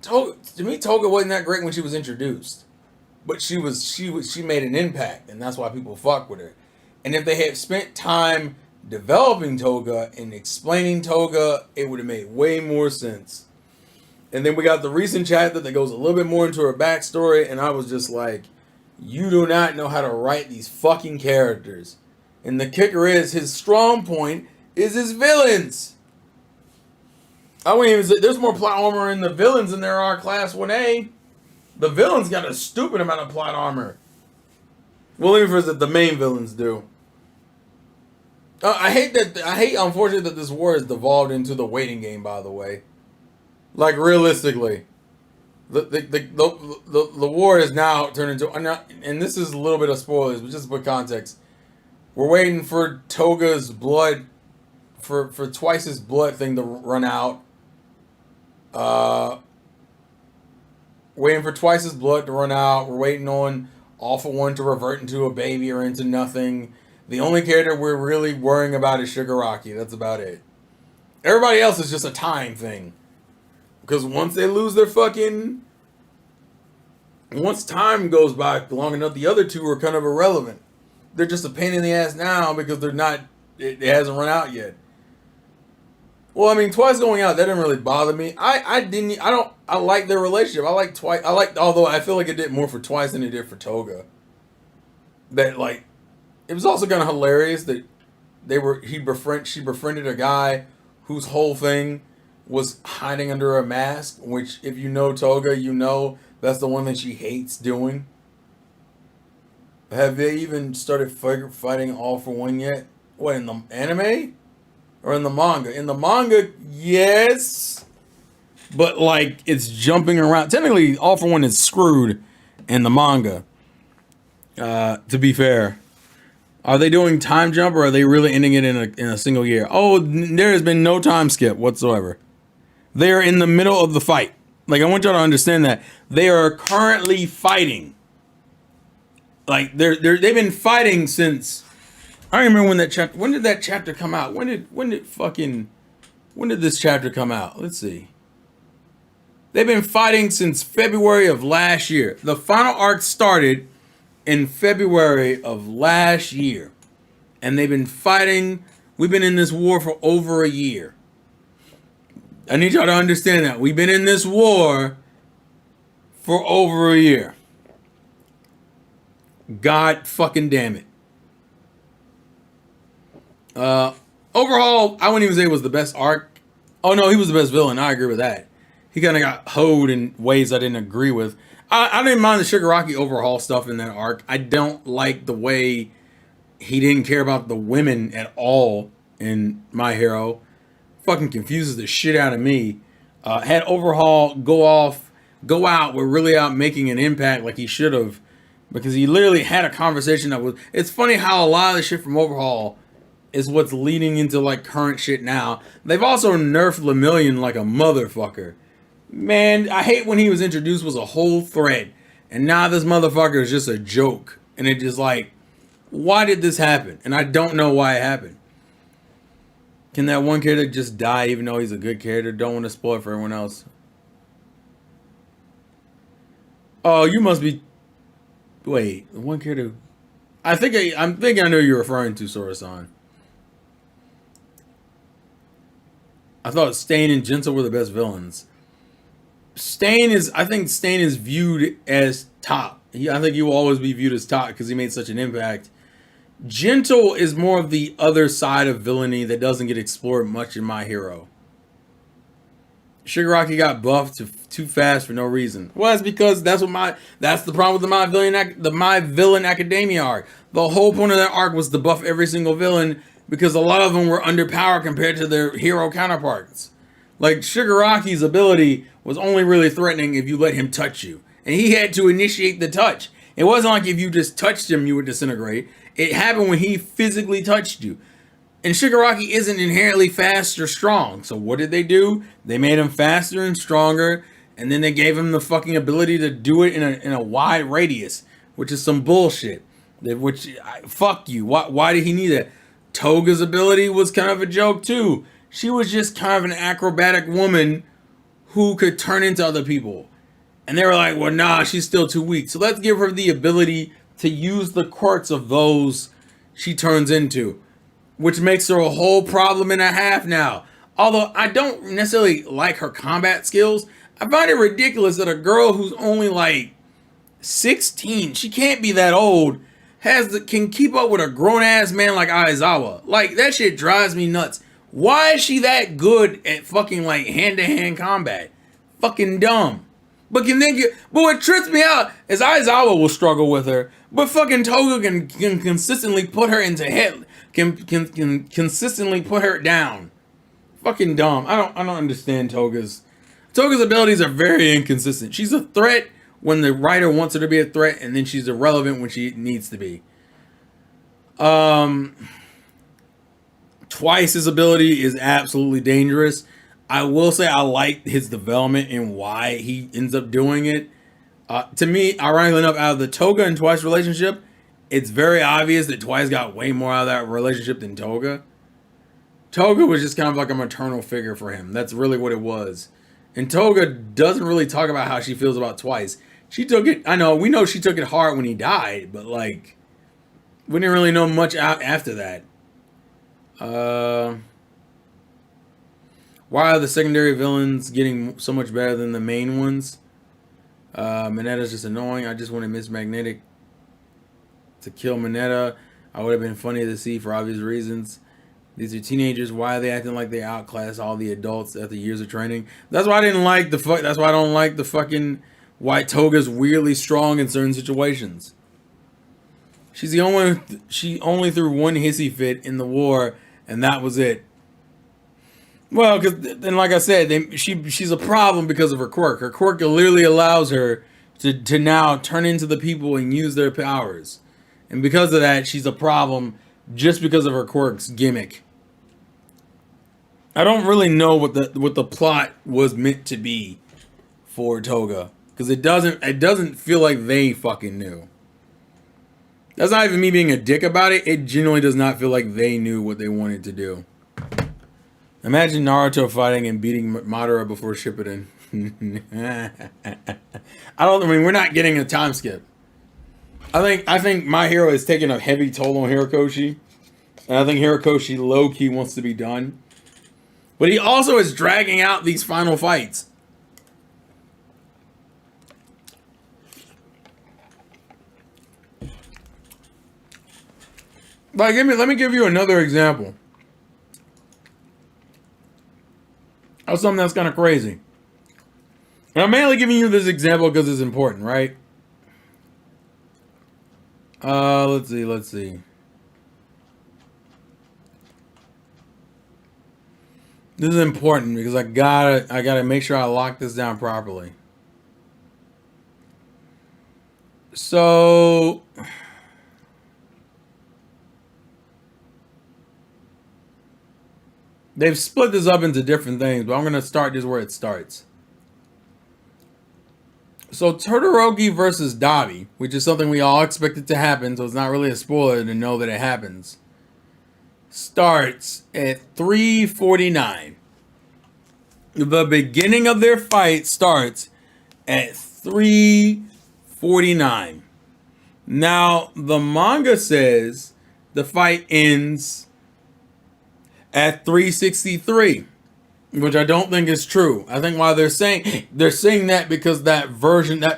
Speaker 1: to me, Toga wasn't that great when she was introduced. But she made an impact, and that's why people fuck with her. And if they had spent time developing Toga and explaining Toga, it would have made way more sense. And then we got the recent chapter that goes a little bit more into her backstory, and I was just like, You do not know how to write these fucking characters. And the kicker is, his strong point is his villains. I wouldn't even say there's more plot armor in the villains than there are Class 1A. The villains got a stupid amount of plot armor. Well, even for the main villains do. I hate, unfortunately, that this war has devolved into the waiting game, by the way. Like, realistically. The war is now turned into... And this is a little bit of spoilers, but just to put context. We're waiting for Toga's blood... For Twice's blood thing to run out. Waiting for Twice's blood to run out. We're waiting on All For One to revert into a baby or into nothing. The only character we're really worrying about is Shigaraki. That's about it. Everybody else is just a time thing. Because once they lose their fucking... Once time goes by long enough, the other two are kind of irrelevant. They're just a pain in the ass now because they're not... It hasn't run out yet. Well, I mean, Twice going out, that didn't really bother me. I like their relationship. I like Twice. Although I feel like it did more for Twice than it did for Toga. That, like... It was also kind of hilarious that she befriended a guy whose whole thing was hiding under a mask, which if you know Toga, you know that's the one that she hates doing. Have they even started fighting All For One yet? What, in the anime? Or in the manga? In the manga, yes. But, like, it's jumping around. Technically, All For One is screwed in the manga. To be fair. Are they doing time jump, or are they really ending it in a single year? Oh, there has been no time skip whatsoever. They are in the middle of the fight. Like, I want y'all to understand that. They are currently fighting. Like, they've been fighting since... I don't remember when that chapter... When did that chapter come out? When did this chapter come out? Let's see. They've been fighting since February of last year. The final arc started in February of last year. And they've been fighting. We've been in this war for over a year. I need y'all to understand that. We've been in this war for over a year. God fucking damn it. Overall, I wouldn't even say it was the best arc. Oh no, he was the best villain. I agree with that. He kind of got hoed in ways I didn't agree with. I didn't mind the Shigaraki overhaul stuff in that arc. I don't like the way he didn't care about the women at all in My Hero. Fucking confuses the shit out of me. Had Overhaul go out, but really out making an impact like he should have. Because he literally had a conversation that was... It's funny how a lot of the shit from Overhaul is what's leading into like current shit now. They've also nerfed Lemillion like a motherfucker. Man, I hate when he was introduced was a whole thread. And now this motherfucker is just a joke. And it just like, why did this happen? And I don't know why it happened. Can that one character just die even though he's a good character? Don't want to spoil it for everyone else. Oh, you must be... Wait, one character... I think I know who you're referring to, Sora-san. I thought Stain and Gentle were the best villains. I think Stain is viewed as top. I think he will always be viewed as top because he made such an impact. Gentle is more of the other side of villainy that doesn't get explored much in My Hero. Shigaraki got buffed too fast for no reason. Well, that's because that's the problem with the My Villain Academia arc. The whole point of that arc was to buff every single villain because a lot of them were underpowered compared to their hero counterparts. Like, Shigaraki's ability was only really threatening if you let him touch you. And he had to initiate the touch. It wasn't like if you just touched him, you would disintegrate. It happened when he physically touched you. And Shigaraki isn't inherently fast or strong. So what did they do? They made him faster and stronger. And then they gave him the fucking ability to do it in a wide radius. Which is some bullshit. Fuck you. Why did he need that? Toga's ability was kind of a joke too. She was just kind of an acrobatic woman who could turn into other people. And they were like, well, nah, she's still too weak. So let's give her the ability to use the quirks of those she turns into. Which makes her a whole problem and a half now. Although I don't necessarily like her combat skills. I find it ridiculous that a girl who's only like 16. She can't be that old. Can keep up with a grown ass man like Aizawa. Like, that shit drives me nuts. Why is she that good at fucking like hand to hand combat? Fucking dumb. But what trips me out is Aizawa will struggle with her, but fucking Toga can consistently put her into head, can consistently put her down. Fucking dumb. I don't understand Toga's abilities are very inconsistent. She's a threat when the writer wants her to be a threat, and then she's irrelevant when she needs to be. Twice's ability is absolutely dangerous. I will say I like his development and why he ends up doing it. To me, ironically enough, out of the Toga and Twice relationship, it's very obvious that Twice got way more out of that relationship than Toga. Toga was just kind of like a maternal figure for him. That's really what it was. And Toga doesn't really talk about how she feels about Twice. She took it, we know she took it hard when he died, but like, we didn't really know much out after that. Why are the secondary villains getting so much better than the main ones? Mineta's just annoying. I just wanted Miss Magnetic to kill Mineta. I would have been funny to see for obvious reasons. These are teenagers. Why are they acting like they outclass all the adults after years of training? That's why I didn't like that's why I don't like the fucking why Toga's weirdly strong in certain situations. She only threw one hissy fit in the war, and that was it. Well, and like I said, she's a problem because of her quirk. Her quirk literally allows her to now turn into the people and use their powers. And because of that, she's a problem just because of her quirk's gimmick. I don't really know what the plot was meant to be for Toga, because it doesn't feel like they fucking knew. That's not even me being a dick about it. It genuinely does not feel like they knew what they wanted to do. Imagine Naruto fighting and beating Madara before Shippuden. We're not getting a time skip. I think My Hero is taking a heavy toll on Horikoshi. And I think Horikoshi low-key wants to be done. But he also is dragging out these final fights. Like, let me give you another example of something that's kind of crazy. And I'm mainly giving you this example because it's important, right? Let's see. This is important because I gotta make sure I lock this down properly. So they've split this up into different things, but I'm gonna start this where it starts. So Todoroki versus Dabi, which is something we all expected to happen, so it's not really a spoiler to know that it happens, starts at 3:49. The beginning of their fight starts at 3:49. Now, the manga says the fight ends at 3:63, which I don't think is true. I think why they're saying that because that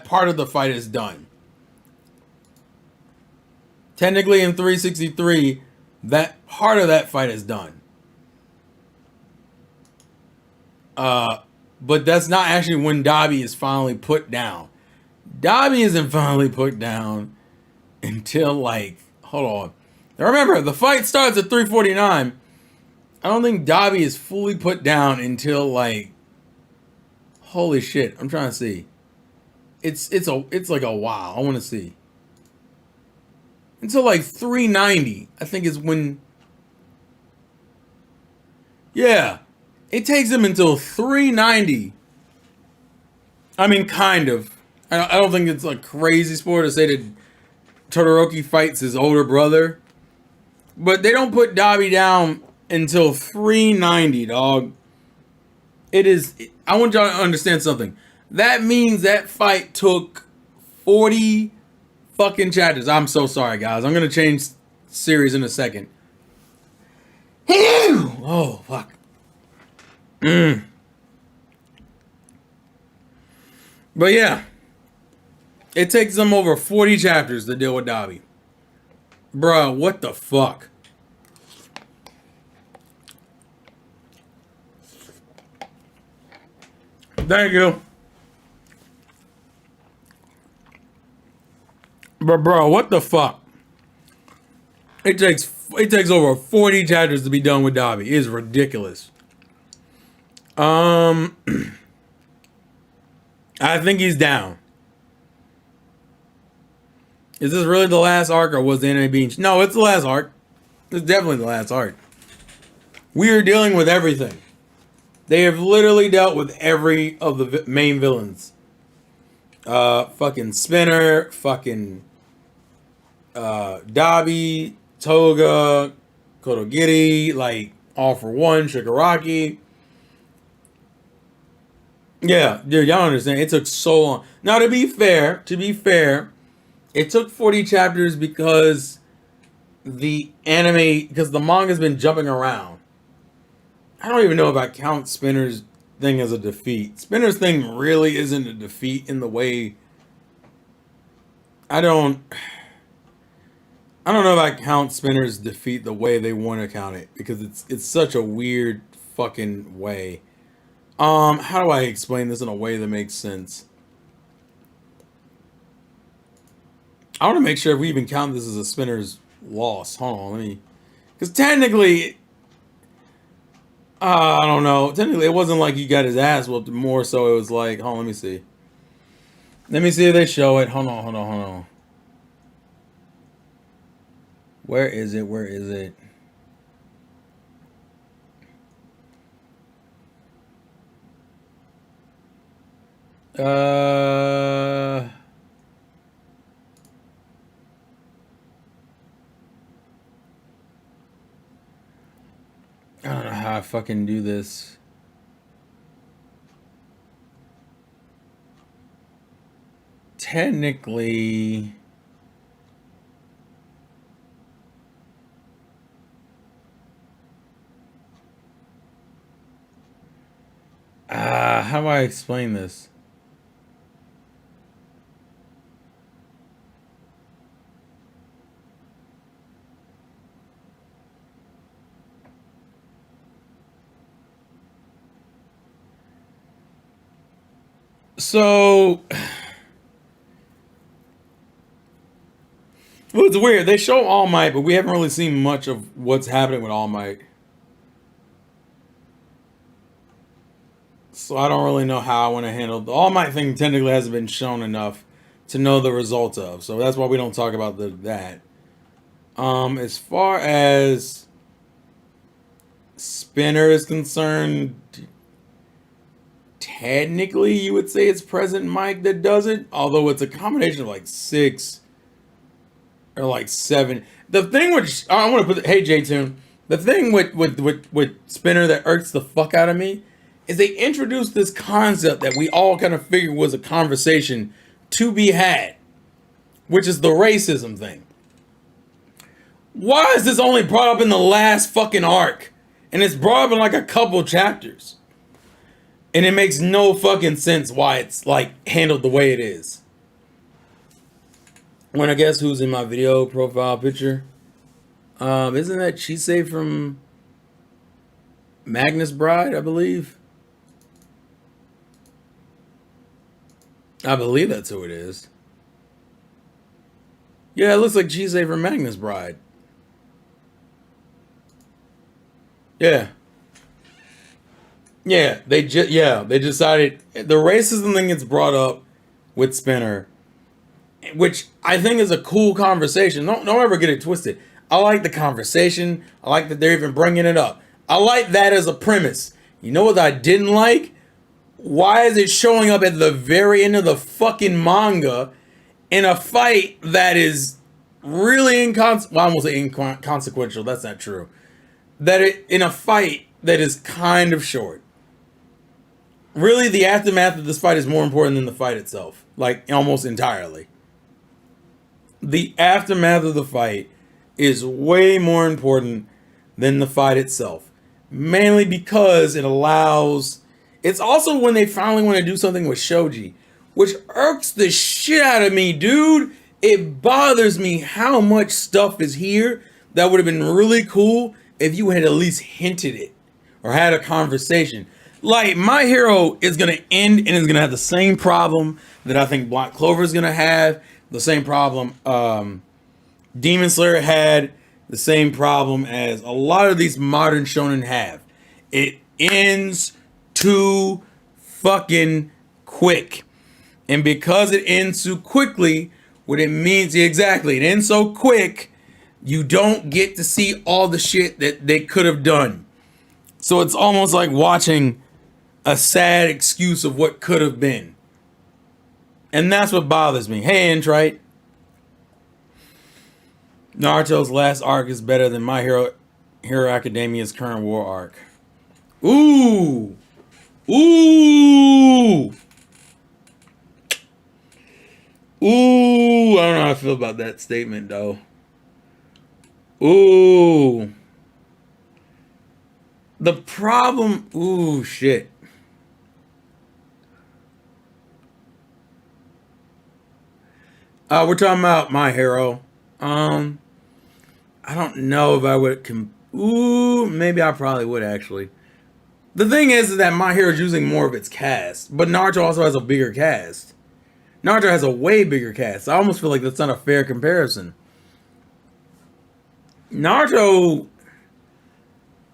Speaker 1: part of the fight is done. Technically in 3:63, that part of that fight is done. But that's not actually when Dabi is finally put down. Dabi isn't finally put down until hold on. Now remember, the fight starts at 3:49. I don't think Dabi is fully put down until holy shit, I'm trying to see. It's like a while. I want to see. Until 390, I think is when. Yeah, it takes him until 390. I mean, kind of. I don't think it's a crazy spoiler to say that Todoroki fights his older brother, but they don't put Dabi down until 390, dog. I want y'all to understand something. That means that fight took 40 fucking chapters. I'm so sorry, guys. I'm gonna change series in a second. Oh, fuck. But yeah. It takes them over 40 chapters to deal with Dabi. Bruh, what the fuck? Thank you. But bro, what the fuck? It takes over 40 chapters to be done with Dabi. It is ridiculous. I think he's down. Is this really the last arc, or was the anime being... No, it's the last arc. It's definitely the last arc. We are dealing with everything. They have literally dealt with every of the main villains. Fucking Spinner, fucking Dabi, Toga, Kodogiri, like All for One, Shigaraki. Yeah, dude, y'all understand. It took so long. Now, to be fair, it took 40 chapters because the manga's been jumping around. I don't even know if I count Spinner's thing as a defeat. Spinner's thing really isn't a defeat in the way... I don't know if I count Spinner's defeat the way they want to count it, because it's such a weird fucking way. How do I explain this in a way that makes sense? I want to make sure if we even count this as a Spinner's loss. Hold on, let me... Because technically... I don't know. Technically, it wasn't like he got his ass whooped. More so, it was like... Hold on, let me see. Let me see if they show it. Hold on. Where is it? I don't know how I fucking do this. Technically... how do I explain this? So, well, it's weird. They show All Might, but we haven't really seen much of what's happening with All Might. So I don't really know how I want to handle the All Might thing. Technically hasn't been shown enough to know the results of. So that's why we don't talk about that. As far as Spinner is concerned, technically you would say it's Present Mike that does it, although it's a combination of like 6 or like 7. The thing which I want to put, hey J-Tune, the thing with Spinner that irks the fuck out of me is they introduced this concept that we all kind of figured was a conversation to be had, which is the racism thing. Why is this only brought up in the last fucking arc? And it's brought up in like a couple chapters. And it makes no fucking sense why it's like handled the way it is. When I guess who's in my video profile picture? Isn't that Chisei from Magnus Bride, I believe? I believe that's who it is. Yeah, it looks like Chisei from Magnus Bride. Yeah. Yeah, they decided the racism thing gets brought up with Spinner, which I think is a cool conversation. Don't ever get it twisted. I like the conversation. I like that they're even bringing it up. I like that as a premise. You know what I didn't like? Why is it showing up at the very end of the fucking manga in a fight that is really inconsequential? That's not true. In a fight that is kind of short. Really, the aftermath of this fight is more important than the fight itself. Like, almost entirely. The aftermath of the fight is way more important than the fight itself. Mainly because it allows... It's also when they finally want to do something with Shoji, which irks the shit out of me, dude. It bothers me how much stuff is here that would have been really cool if you had at least hinted it or had a conversation. Like, My Hero is going to end and is going to have the same problem that I think Black Clover is going to have, the same problem Demon Slayer had, the same problem as a lot of these modern shonen have. It ends too fucking quick. And because it ends too quickly, what it means, exactly, it ends so quick, you don't get to see all the shit that they could have done. So it's almost like watching a sad excuse of what could have been. And that's what bothers me. Hey, Entrite. Naruto's last arc is better than My Hero Academia's current war arc. Ooh. Ooh. Ooh. I don't know how I feel about that statement, though. Ooh. The problem... Ooh, shit. We're talking about My Hero. I don't know if I would... Ooh, maybe I probably would, actually. The thing is that My Hero is using more of its cast, but Naruto also has a bigger cast. Naruto has a way bigger cast. I almost feel like that's not a fair comparison. Naruto...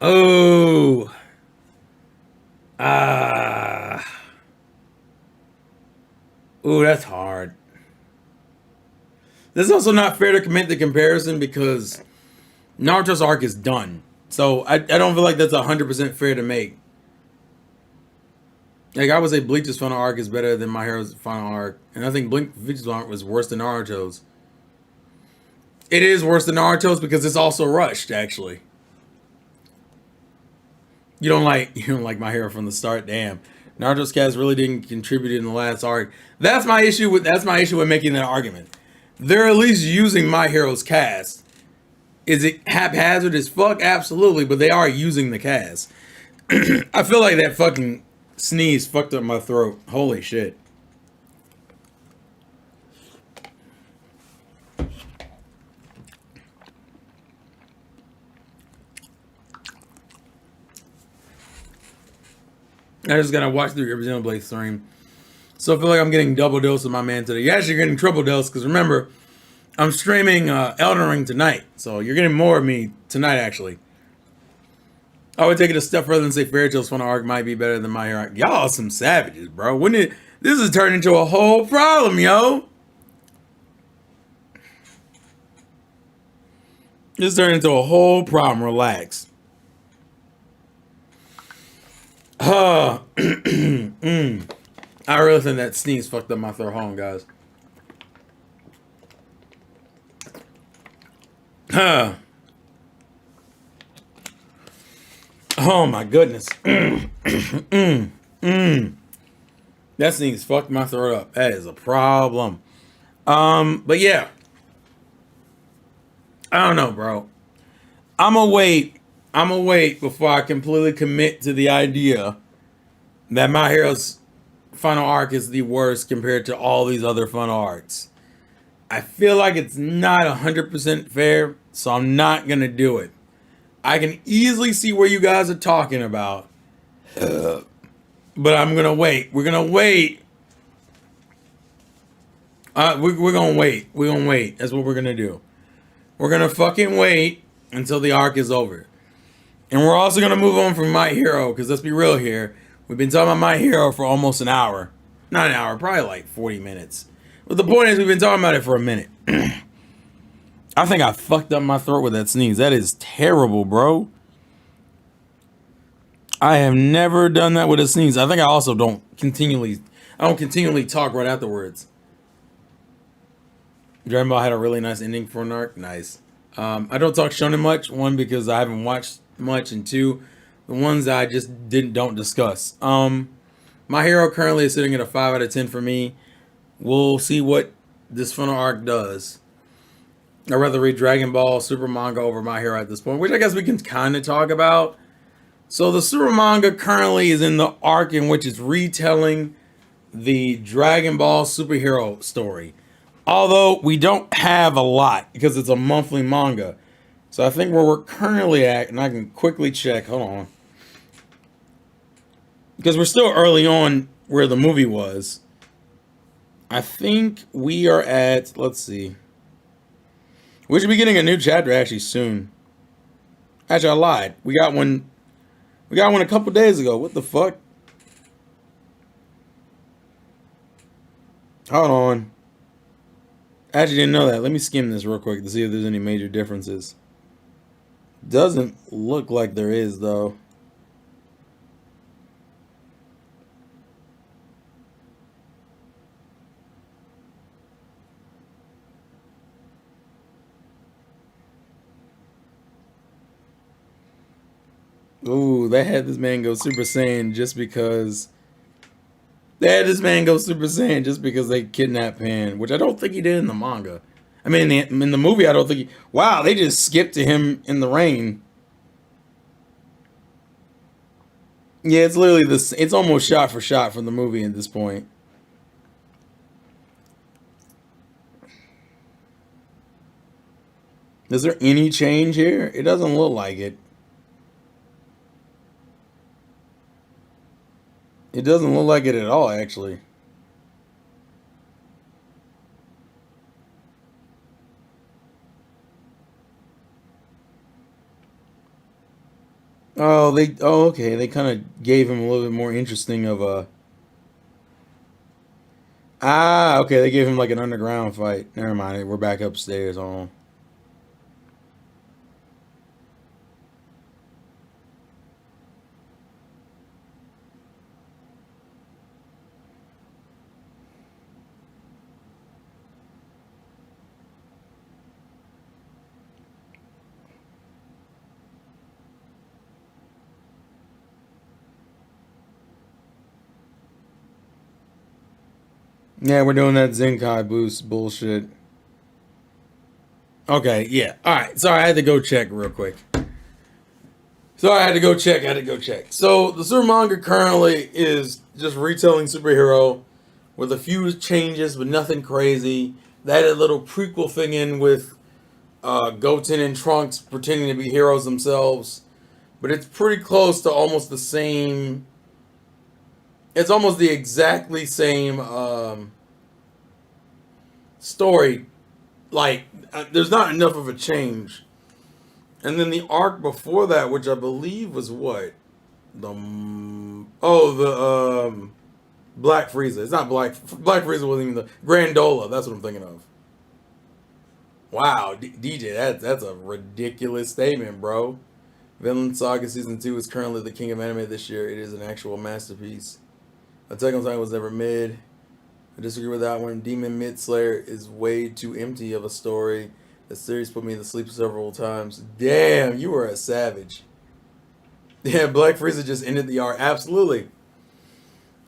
Speaker 1: Oh... Ooh, that's hard. This is also not fair to commit the comparison because Naruto's arc is done. So I don't feel like that's 100% fair to make. Like, I would say Bleach's final arc is better than My Hero's final arc. And I think Bleach's arc was worse than Naruto's. It is worse than Naruto's because it's also rushed, actually. You don't like My Hero from the start? Damn. Naruto's cast really didn't contribute in the last arc. That's my issue with making that argument. They're at least using My Hero's cast. Is it haphazard as fuck? Absolutely, but they are using the cast. I feel like that fucking sneeze fucked up my throat. Holy shit. I just gotta watch the Xenoblade stream. So I feel like I'm getting double dose of my man today. You're actually getting triple dose because remember, I'm streaming Elden Ring tonight. So you're getting more of me tonight, actually. I would take it a step further and say Fairy Tail's final arc might be better than My Hero. Y'all are some savages, bro. This has turned into a whole problem, yo. This turned into a whole problem. Relax. I really think that sneeze fucked up my throat. Hold on, guys. Oh my goodness. That sneeze fucked my throat up. That is a problem. But yeah. I don't know, bro. I'm gonna wait before I completely commit to the idea that My Hero's final arc is the worst compared to all these other final arcs. I feel like it's not 100% fair, so I'm not gonna do it. I can easily see where you guys are talking about, but I'm gonna wait. We're gonna wait. We're gonna wait. We're gonna wait. That's what we're gonna do. We're gonna fucking wait until the arc is over. And we're also gonna move on from My Hero, because let's be real here. We've been talking about My Hero for almost an hour. Not an hour, probably like 40 minutes. But the point is, we've been talking about it for a minute. I think I fucked up my throat with that sneeze. That is terrible, bro. I have never done that with a sneeze. I think I also don't continually talk right afterwards. Dragon Ball had a really nice ending for an arc. Nice. I don't talk shonen much. One, because I haven't watched much, and two, the ones that I just don't discuss. My Hero currently is sitting at a 5 out of 10 for me. We'll see what this final arc does. I'd rather read Dragon Ball Super Manga over My Hero at this point, which I guess we can kind of talk about. So the Super Manga currently is in the arc in which it's retelling the Dragon Ball superhero story. Although we don't have a lot because it's a monthly manga. So I think where we're currently at, and I can quickly check, hold on. Because we're still early on where the movie was. I think we are at, let's see. We should be getting a new chapter actually soon. Actually, I lied. We got one a couple days ago. What the fuck? Hold on. I actually didn't know that. Let me skim this real quick to see if there's any major differences. Doesn't look like there is, though. Ooh, they had this man go Super Saiyan just because. They had this man go Super Saiyan just because they kidnapped Pan, which I don't think he did in the manga. I mean, in the movie, I don't think he. Wow, they just skipped to him in the rain. Yeah, it's literally this. It's almost shot for shot from the movie at this point. Is there any change here? It doesn't look like it. It doesn't look like it at all, actually. Oh, they. Oh, okay. They kind of gave him a little bit more interesting of a. Ah, okay. They gave him like an underground fight. Never mind. We're back upstairs. On. Yeah, we're doing that Zenkai boost bullshit. Okay, yeah. All right. Sorry, I had to go check real quick. Sorry, I had to go check. I had to go check. So the Super Manga currently is just retelling superhero with a few changes, but nothing crazy. They had a little prequel thing in with Goten and Trunks pretending to be heroes themselves, but it's pretty close to almost the same. It's almost the exactly same story. Like, there's not enough of a change. And then the arc before that, which I believe was what the Black Frieza. It's not Black Frieza wasn't even the Grandola. That's what I'm thinking of. Wow, DJ, that's a ridiculous statement, bro. Vinland Saga Season 2 is currently the king of anime this year. It is an actual masterpiece. Attack on Titan was never mid. I disagree with that one. Demon Mid Slayer is way too empty of a story. The series put me to sleep several times. Damn, you were a savage. Yeah, Black Frieza just ended the arc. Absolutely.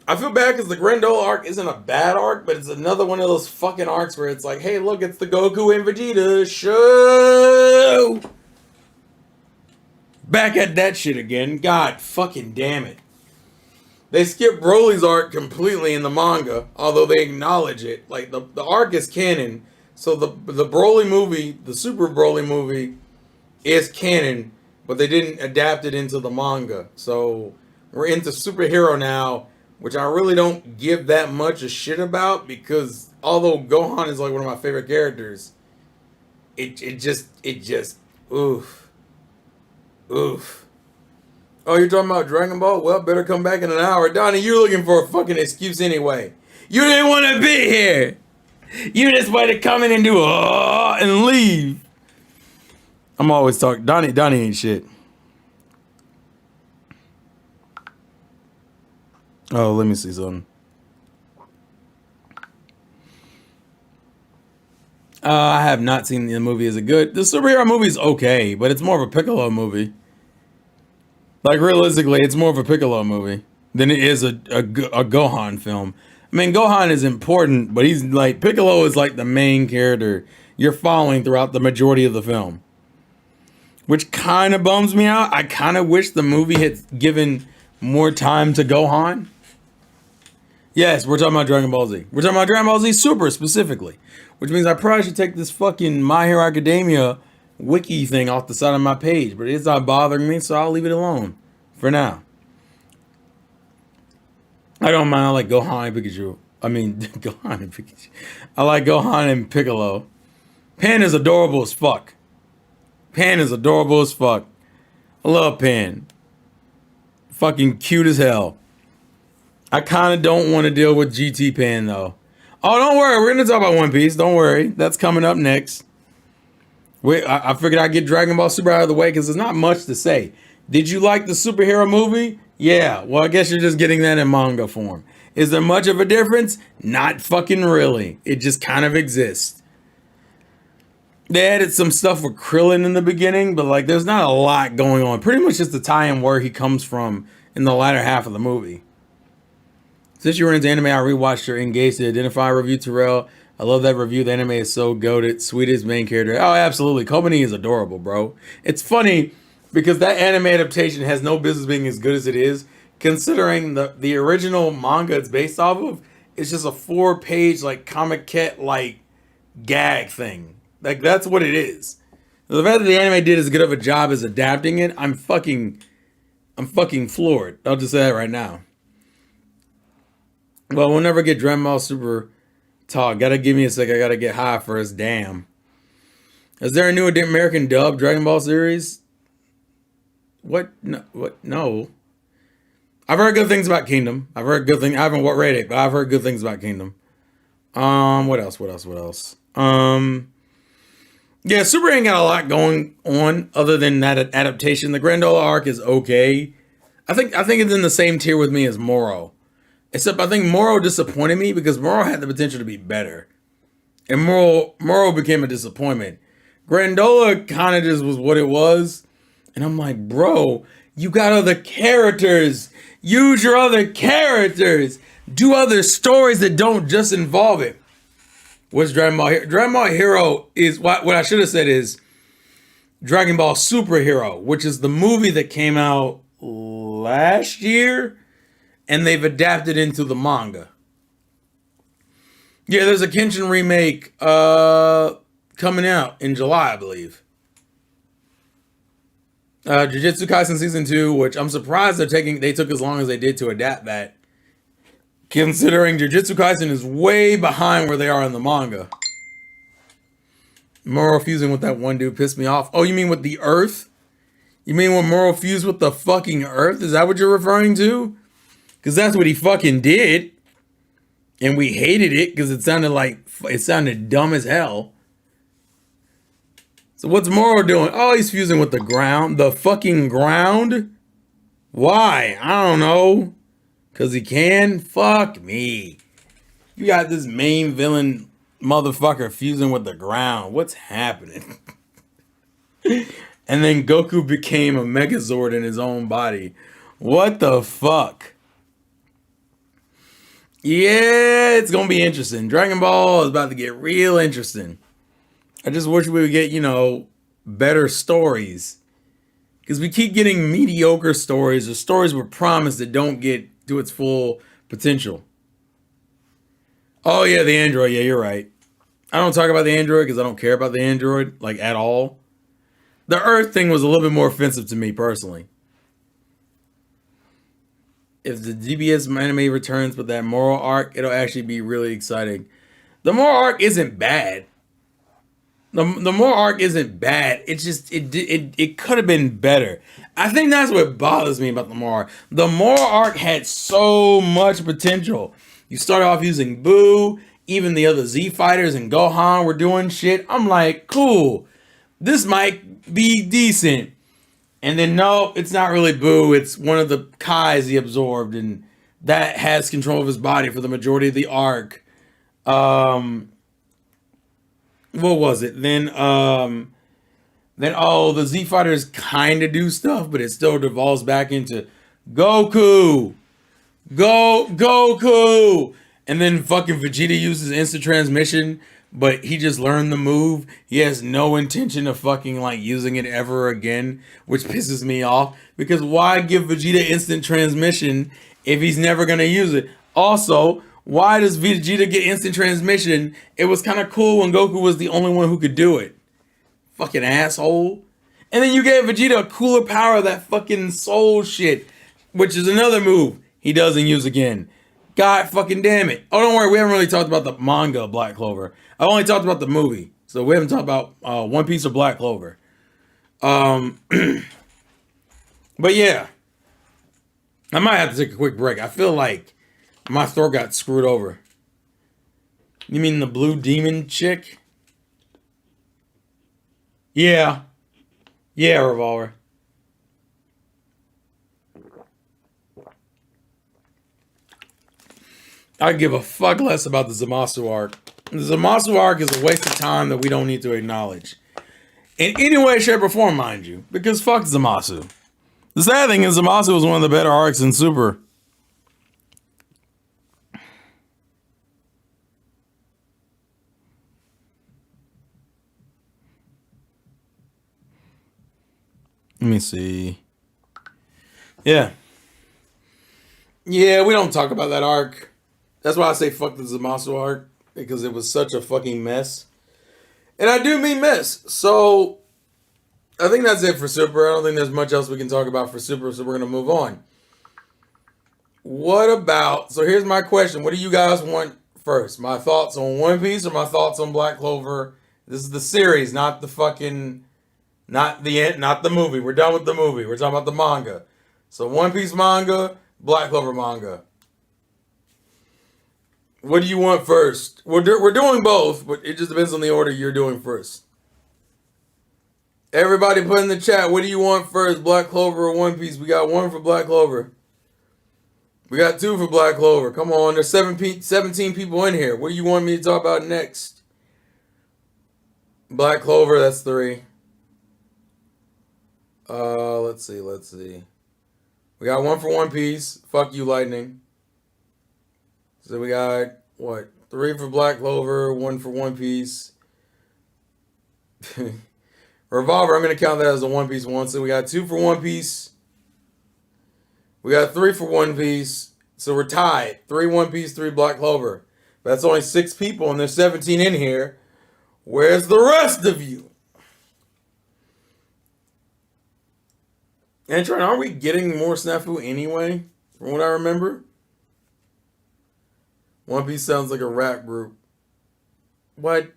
Speaker 1: I feel bad because the Grandola arc isn't a bad arc, but it's another one of those fucking arcs where it's like, hey, look, it's the Goku and Vegeta show. Back at that shit again. God fucking damn it. They skip Broly's arc completely in the manga, although they acknowledge it. Like, the arc is canon. So the Broly movie, the Super Broly movie, is canon, but they didn't adapt it into the manga. So we're into superhero now, which I really don't give that much a shit about because although Gohan is like one of my favorite characters, it just oof. Oh, you're talking about Dragon Ball? Well, better come back in an hour. Donnie, you're looking for a fucking excuse anyway. You didn't want to be here. You just wanted to come in and do and leave. I'm always talking. Donnie ain't shit. Oh, let me see something. I have not seen the movie. Is it good? The superhero movie is okay, but it's more of a Piccolo movie. Like, realistically, it's more of a Piccolo movie than it is a Gohan film. I mean, Gohan is important, but he's like, Piccolo is like the main character you're following throughout the majority of the film. Which kind of bums me out. I kind of wish the movie had given more time to Gohan. Yes, we're talking about Dragon Ball Z. We're talking about Dragon Ball Z Super specifically, which means I probably should take this fucking My Hero Academia wiki thing off the side of my page, but it's not bothering me, so I'll leave it alone for now. I don't mind. I like Gohan and Pikachu. I mean, Gohan and Pikachu. I like Gohan and Piccolo. Pan is adorable as fuck. Pan is adorable as fuck. I love Pan. Fucking cute as hell. I kind of don't want to deal with GT Pan though. Oh, don't worry. We're going to talk about One Piece. Don't worry. That's coming up next. I figured I'd get Dragon Ball Super out of the way because there's not much to say. Did you like the superhero movie? Yeah. Well, I guess you're just getting that in manga form. Is there much of a difference? Not fucking really. It just kind of exists. They added some stuff with Krillin in the beginning, but like there's not a lot going on. Pretty much just the tie-in where he comes from in the latter half of the movie. Since you were into anime, I rewatched your Engaged to Identify review, Terrell. I love that review. The anime is so goated. Sweetest main character. Oh, absolutely. Kobani is adorable, bro. It's funny because that anime adaptation has no business being as good as it is, considering the original manga it's based off of. It's just a 4-page like comic-cat like gag thing. Like that's what it is. The fact that the anime did as good of a job as adapting it, I'm fucking floored. I'll just say that right now. Well, we'll never get Dragon Ball Super talk. Gotta give me a sec. I gotta get high first. Damn. Is there a new American dub Dragon Ball series? What? No. What? No. I've heard good things about Kingdom. I've heard good things. I haven't read it, but I've heard good things about Kingdom. What else? Yeah, Super ain't got a lot going on other than that adaptation. The Grandola arc is okay. I think it's in the same tier with me as Moro. Except I think Moro disappointed me because Moro had the potential to be better. And Moro became a disappointment. Grandola kind of just was what it was. And I'm like, bro, you got other characters. Use your other characters. Do other stories that don't just involve it. What's Dragon Ball Hero? Dragon Ball Hero is, what I should have said is Dragon Ball Superhero, which is the movie that came out last year. And they've adapted into the manga. Yeah, there's a Kenshin remake coming out in July, I believe. Jujutsu Kaisen Season 2, which I'm surprised they took as long as they did to adapt that. Considering Jujutsu Kaisen is way behind where they are in the manga. Moro fusing with that one dude pissed me off. Oh, you mean with the Earth? You mean when Moro fused with the fucking Earth? Is that what you're referring to? Because that's what he fucking did. And we hated it because it sounded dumb as hell. So what's Moro doing? Oh, he's fusing with the ground. The fucking ground? Why? I don't know. Because he can? Fuck me. You got this main villain motherfucker fusing with the ground. What's happening? And then Goku became a Megazord in his own body. What the fuck? Yeah, it's going to be interesting. Dragon Ball is about to get real interesting. I just wish we would get, better stories. Because we keep getting mediocre stories or stories with promise that don't get to its full potential. Oh, yeah, the android. Yeah, you're right. I don't talk about the android because I don't care about the android, like, at all. The Earth thing was a little bit more offensive to me, personally. If the DBS anime returns with that moral arc, it'll actually be really exciting. The moral arc isn't bad. The moral arc isn't bad. It's just it could have been better. I think that's what bothers me about the moral arc. The moral arc had so much potential. You start off using Boo, even the other Z fighters and Gohan were doing shit. I'm like, cool. This might be decent. And then, no, it's not really Boo. It's one of the Kais he absorbed, and that has control of his body for the majority of the arc. What was it? Then the Z fighters kind of do stuff, but it still devolves back into Goku. Goku. And then fucking Vegeta uses instant transmission, but he just learned the move. He has no intention of fucking like using it ever again, which pisses me off. Because why give Vegeta instant transmission if he's never gonna use it? Also, why does Vegeta get instant transmission? It was kind of cool when Goku was the only one who could do it. Fucking asshole. And then you gave Vegeta a cooler power, that fucking soul shit, which is another move he doesn't use again. God fucking damn it. Oh, don't worry, we haven't really talked about the manga Black Clover. I've only talked about the movie. So we haven't talked about One Piece or Black Clover. But yeah. I might have to take a quick break. I feel like my throat got screwed over. You mean the blue demon chick? Yeah. Yeah, Revolver. I give a fuck less about the Zamasu arc. The Zamasu arc is a waste of time that we don't need to acknowledge. In any way, shape, or form, mind you. Because fuck Zamasu. The sad thing is Zamasu was one of the better arcs in Super. Let me see. Yeah. Yeah, we don't talk about that arc. That's why I say fuck the Zamasu arc. Because it was such a fucking mess. And I do mean mess. So, I think that's it for Super. I don't think there's much else we can talk about for Super. So we're going to move on. What about... So here's my question. What do you guys want first? My thoughts on One Piece or my thoughts on Black Clover? This is the series, not the fucking... Not the movie. We're done with the movie. We're talking about the manga. So One Piece manga, Black Clover manga. What do you want first? We're doing both, but it just depends on the order you're doing first. Everybody put in the chat, what do you want first, Black Clover or One Piece? We got one for Black Clover. We got two for Black Clover. Come on, there's 17 people in here. What do you want me to talk about next? Black Clover, that's 3. Let's see. We got one for One Piece. Fuck you, Lightning. So we got, 3 for Black Clover, 1 for One Piece. Revolver, I'm going to count that as a One Piece one. So we got 2 for One Piece. We got 3 for One Piece. So we're tied. 3 One Piece, 3 Black Clover. But that's only 6 people, and there's 17 in here. Where's the rest of you? And Trent, aren't we getting more snafu anyway? From what I remember? One Piece sounds like a rap group. What?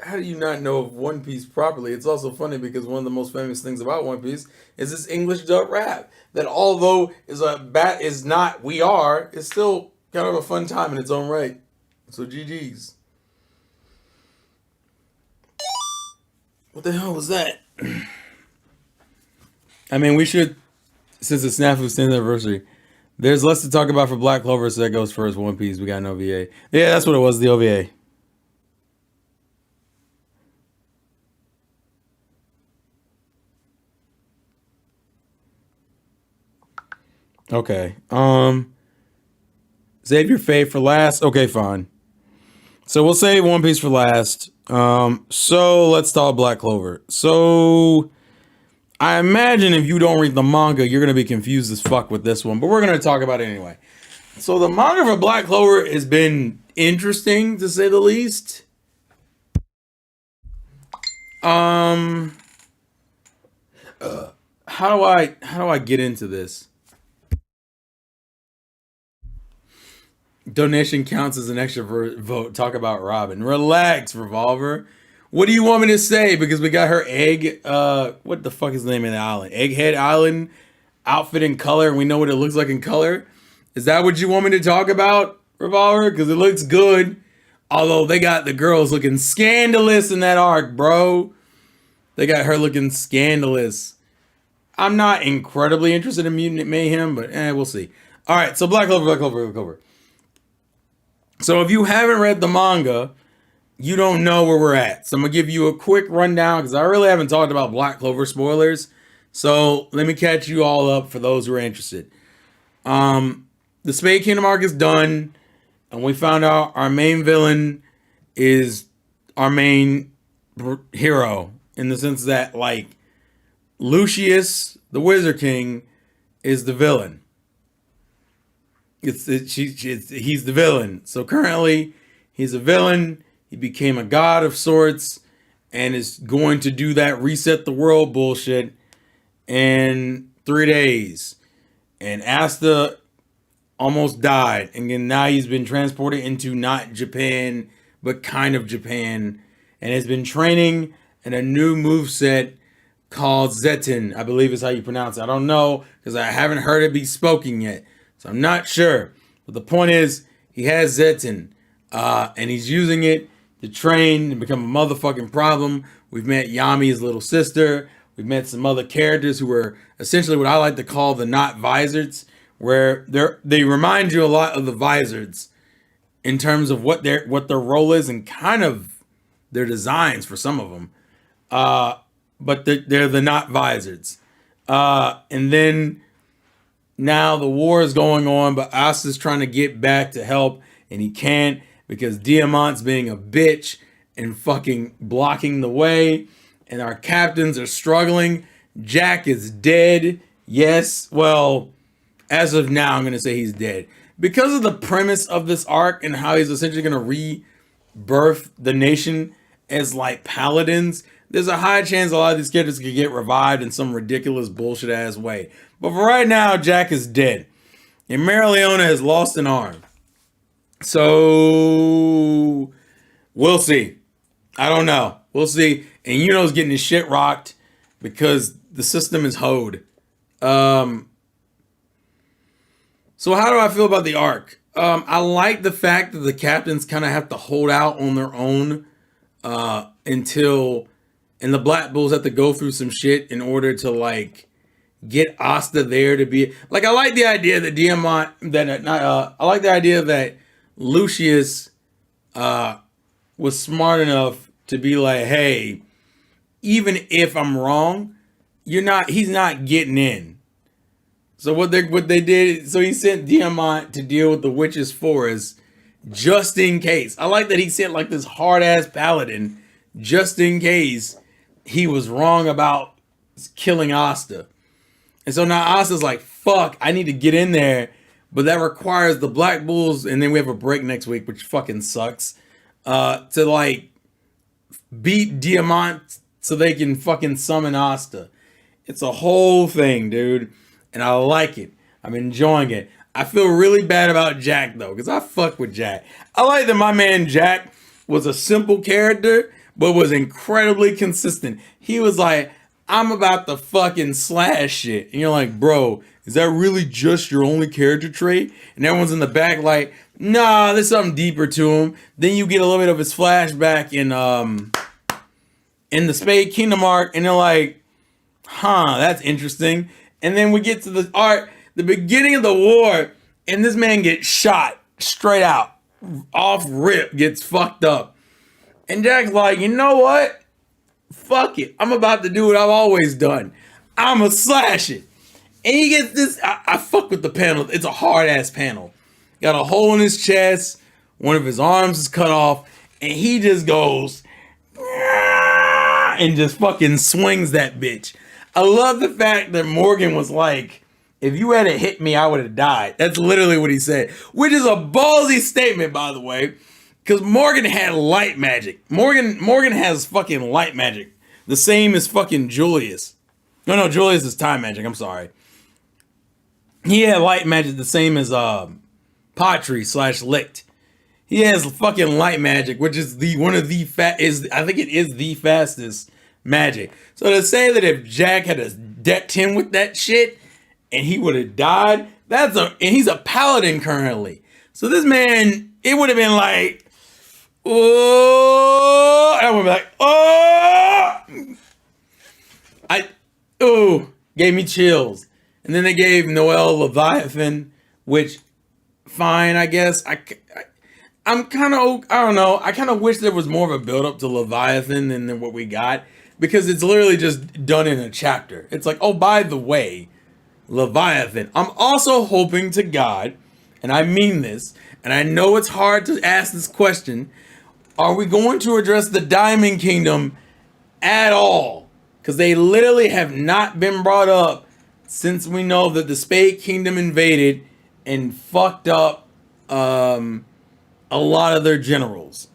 Speaker 1: How do you not know of One Piece properly? It's also funny because one of the most famous things about One Piece is this English dub rap. That although is not we are, it's still kind of a fun time in its own right. So GG's. What the hell was that? I mean, we should, since it's Snafu's 10th anniversary, there's less to talk about for Black Clover, so that goes first. One Piece, we got an OVA. Yeah, that's what it was, the OVA. Okay. Save your fave for last. Okay, fine. So we'll save One Piece for last. So let's talk Black Clover. So I imagine if you don't read the manga, you're going to be confused as fuck with this one, but we're going to talk about it anyway. So the manga for Black Clover has been interesting, to say the least. How do I get into this? Donation counts as an extra vote. Talk about Robin. Relax, Revolver. What do you want me to say? Because we got her egg, what the fuck is the name of the island? Egghead Island outfit in color, and we know what it looks like in color. Is that what you want me to talk about, Revolver? Because it looks good. Although they got the girls looking scandalous in that arc, bro. They got her looking scandalous. I'm not incredibly interested in Mutant Mayhem, but we'll see. All right, so Black Clover, Black Clover, Black Clover. So if you haven't read the manga, you don't know where we're at. So I'm going to give you a quick rundown because I really haven't talked about Black Clover spoilers. So let me catch you all up for those who are interested. The Spade Kingdom arc is done. And we found out our main villain is our main hero. In the sense that, like, Lucius, the Wizard King, is the villain. He's the villain. So currently, he's a villain. He became a god of sorts, and is going to do that reset the world bullshit in 3 days. And Asta almost died, and then now he's been transported into not Japan, but kind of Japan, and has been training in a new moveset called Zetin, I believe is how you pronounce it. I don't know, because I haven't heard it be spoken yet, so I'm not sure. But the point is, he has Zetin, and he's using it to train and become a motherfucking problem. We've met Yami's little sister. We've met some other characters who are essentially what I like to call the not Vizards, where they remind you a lot of the Vizards in terms of what their role is and kind of their designs for some of them. But they're the not Vizards. And then now the war is going on, but Asta's trying to get back to help, and he can't because Diamant's being a bitch and fucking blocking the way. And our captains are struggling. Jack is dead. Yes, well, as of now, I'm going to say he's dead. Because of the premise of this arc and how he's essentially going to rebirth the nation as like paladins, there's a high chance a lot of these characters could get revived in some ridiculous bullshit ass way. But for right now, Jack is dead. And Marileona has lost an arm. So we'll see. I don't know. We'll see. And Yuno's getting his shit rocked because the system is hoed. So how do I feel about the arc? I like the fact that the captains kind of have to hold out on their own until, and the Black Bulls have to go through some shit in order to like get Asta there to be like. I like the idea that I like the idea that Lucius was smart enough to be like, hey, even if I'm wrong, he's not getting in. So what they did, so he sent Diamant to deal with the Witch's Forest just in case. I like that he sent like this hard ass paladin just in case he was wrong about killing Asta. And so now Asta's like, fuck, I need to get in there, but that requires the Black Bulls, and then we have a break next week, which fucking sucks, to like beat Diamant so they can fucking summon Asta. It's a whole thing, dude. And I like it. I'm enjoying it. I feel really bad about Jack, though, because I fuck with Jack. I like that my man Jack was a simple character, but was incredibly consistent. He was like, I'm about to fucking slash shit. And you're like, bro, is that really just your only character trait? And everyone's in the back like, nah, there's something deeper to him. Then you get a little bit of his flashback in the Spade Kingdom arc, and they're like, huh, that's interesting. And then we get to the beginning of the war, and this man gets shot straight out, off rip, gets fucked up. And Jack's like, you know what? Fuck it. I'm about to do what I've always done. I'ma slash it. And he gets this, I fuck with the panel. It's a hard ass panel. Got a hole in his chest. One of his arms is cut off. And he just goes, and just fucking swings that bitch. I love the fact that Morgan was like, if you hadn't hit me, I would have died. That's literally what he said, which is a ballsy statement, by the way, because Morgan had light magic. Morgan has fucking light magic, the same as fucking Julius. No, Julius is time magic. I'm sorry. He had light magic, the same as Patry / Licht. He has fucking light magic, which is I think it is the fastest magic. So to say that if Jack had a decked him with that shit and he would have died, and he's a paladin currently. So this man, it would have been like, oh, I would be like, gave me chills. And then they gave Noel Leviathan, which, fine, I guess. I'm kind of, I don't know. I kind of wish there was more of a build up to Leviathan than what we got. Because it's literally just done in a chapter. It's like, oh, by the way, Leviathan. I'm also hoping to God, and I mean this, and I know it's hard to ask this question, are we going to address the Diamond Kingdom at all? Because they literally have not been brought up since we know that the Spade Kingdom invaded and fucked up a lot of their generals.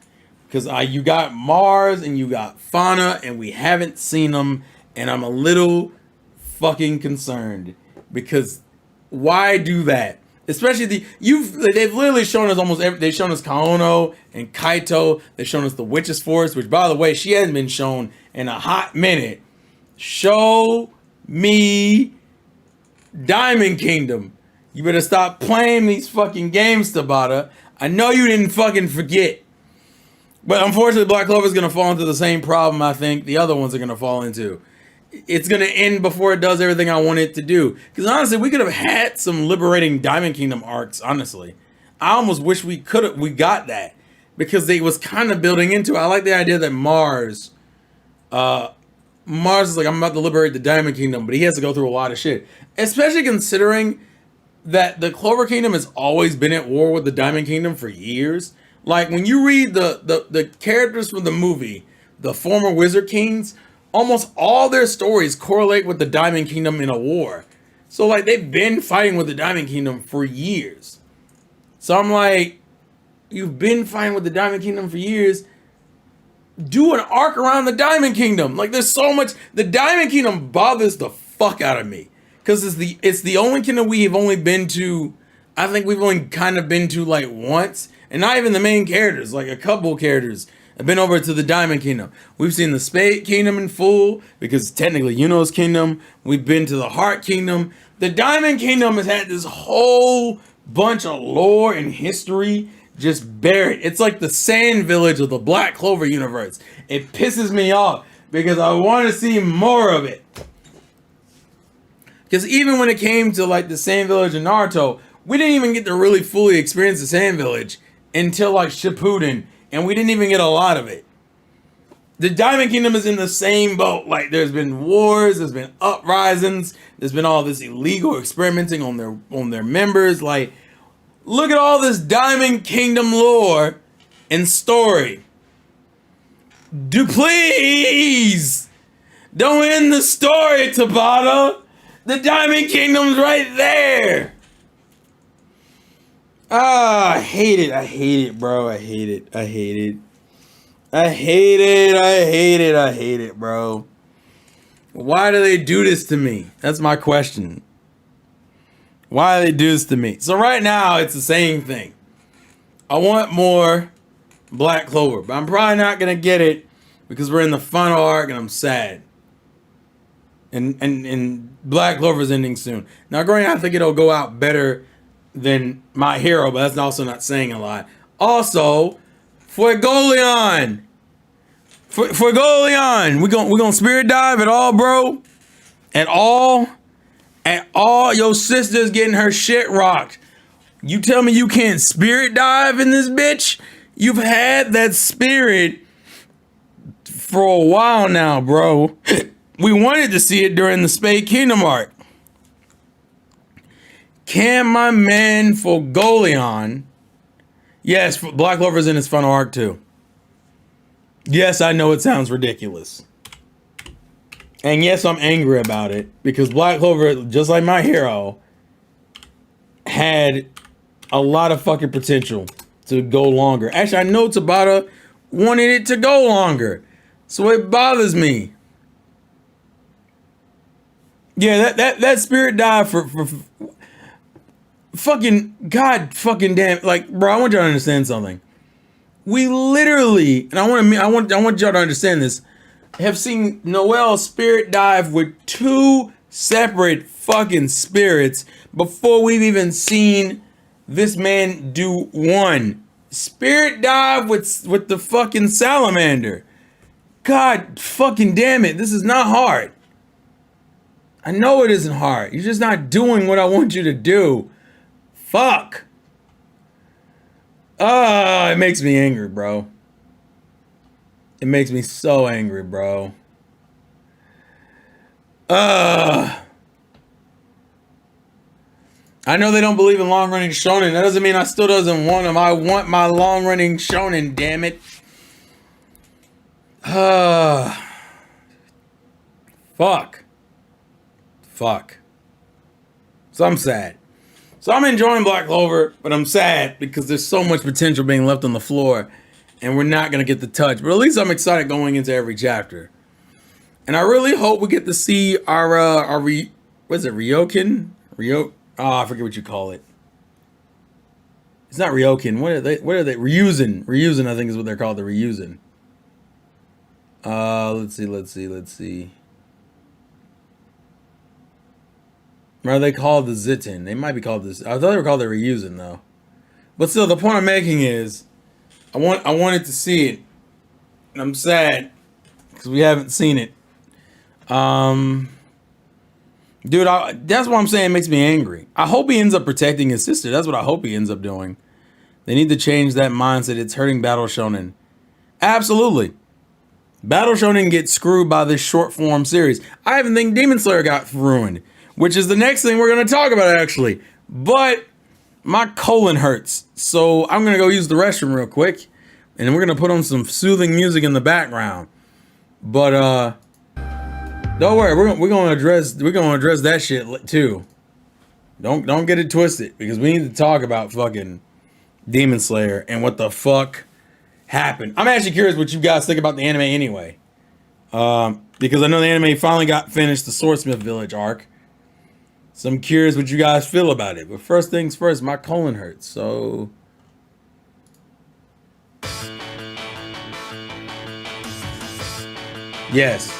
Speaker 1: Because you got Mars and you got Fauna, and we haven't seen them, and I'm a little fucking concerned. Because why do that? Especially they've literally shown us they've shown us Kaono and Kaito. They've shown us the Witch's Force, which, by the way, she hasn't been shown in a hot minute. Show me Diamond Kingdom. You better stop playing these fucking games, Tabata. I know you didn't fucking forget. But unfortunately, Black Clover is going to fall into the same problem I think the other ones are going to fall into. It's going to end before it does everything I want it to do. Because honestly, we could have had some liberating Diamond Kingdom arcs, honestly. I almost wish we got that. Because they was kind of building into it. I like the idea that Mars is like, I'm about to liberate the Diamond Kingdom, but he has to go through a lot of shit. Especially considering that the Clover Kingdom has always been at war with the Diamond Kingdom for years. Like, when you read the characters from the movie, the former Wizard Kings, almost all their stories correlate with the Diamond Kingdom in a war. So, like, they've been fighting with the Diamond Kingdom for years. So I'm like, you've been fighting with the Diamond Kingdom for years. Do an arc around the Diamond Kingdom. Like, there's so much. The Diamond Kingdom bothers the fuck out of me. Because it's the only kingdom we've only been to. I think we've only kind of been to, like, once. And not even the main characters. Like, a couple characters have been over to the Diamond Kingdom. We've seen the Spade Kingdom in full, because technically Yuno's kingdom. We've been to the Heart Kingdom. The Diamond Kingdom has had this whole bunch of lore and history just buried. It's like the Sand Village of the Black Clover universe. It pisses me off because I want to see more of it. Because even when it came to, like, the Sand Village in Naruto, we didn't even get to really fully experience the Sand Village until, like, Shippuden, and we didn't even get a lot of it. The Diamond Kingdom is in the same boat. Like, there's been wars, there's been uprisings, there's been all this illegal experimenting on their members. Like, look at all this Diamond Kingdom lore and story. Do please don't end the story, Tabata. The Diamond Kingdom's right there. I hate it. I hate it, bro. I hate it. I hate it. I hate it. I hate it. I hate it, bro. Why do they do this to me? That's my question. Why do they do this to me? So right now, it's the same thing. I want more Black Clover, but I'm probably not going to get it because we're in the final arc and I'm sad. And Black Clover's ending soon. Now, granted, I think it'll go out better than My Hero, but that's also not saying a lot. Also, Fuegoleon! Fuegoleon! We gonna spirit dive at all, bro? At all? At all? Your sister's getting her shit rocked. You tell me you can't spirit dive in this bitch? You've had that spirit for a while now, bro. We wanted to see it during the Spade Kingdom arc. Can my man Fuegoleon... Yes, Black Clover's in his final arc too. Yes, I know it sounds ridiculous. And yes, I'm angry about it. Because Black Clover, just like My Hero, had a lot of fucking potential to go longer. Actually, I know Tabata wanted it to go longer. So it bothers me. Yeah, that spirit dive for fucking God fucking damn, like, bro, I want y'all to understand something. We literally, and I want y'all to understand this, have seen Noelle spirit dive with 2 separate fucking spirits before we've even seen this man do 1 spirit dive with the fucking salamander. God fucking damn it, this is not hard. I know it isn't hard. You're just not doing what I want you to do. Fuck. It makes me angry, bro. It makes me so angry, bro. I know they don't believe in long-running shonen. That doesn't mean I still doesn't want them. I want my long-running shonen, damn it. Fuck. So I'm sad. So I'm enjoying Black Clover, but I'm sad because there's so much potential being left on the floor, and we're not gonna get the touch. But at least I'm excited going into every chapter, and I really hope we get to see our what is it, Ryokin? I forget what you call it. It's not Ryokin. What are they? Ryuzen. Ryuzen, I think, is what they're called. The Ryuzen. Let's see. Or are they called the Zitten? They might be called this. I thought they were called the Ryuzen though. But still, the point I'm making is, I wanted to see it, and I'm sad because we haven't seen it. Dude, that's what I'm saying. It makes me angry. I hope he ends up protecting his sister. That's what I hope he ends up doing. They need to change that mindset. It's hurting Battle Shonen. Absolutely. Battle Shonen gets screwed by this short form series. I even think Demon Slayer got ruined, which is the next thing we're going to talk about, actually. But my colon hurts, so I'm going to go use the restroom real quick, and then we're going to put on some soothing music in the background. But don't worry, we're going to address that shit too. Don't get it twisted, because we need to talk about fucking Demon Slayer and what the fuck happened. I'm actually curious what you guys think about the anime anyway. Because I know the anime finally got finished, the Swordsmith Village arc. So I'm curious what you guys feel about it. But first things first, my colon hurts, so... Yes.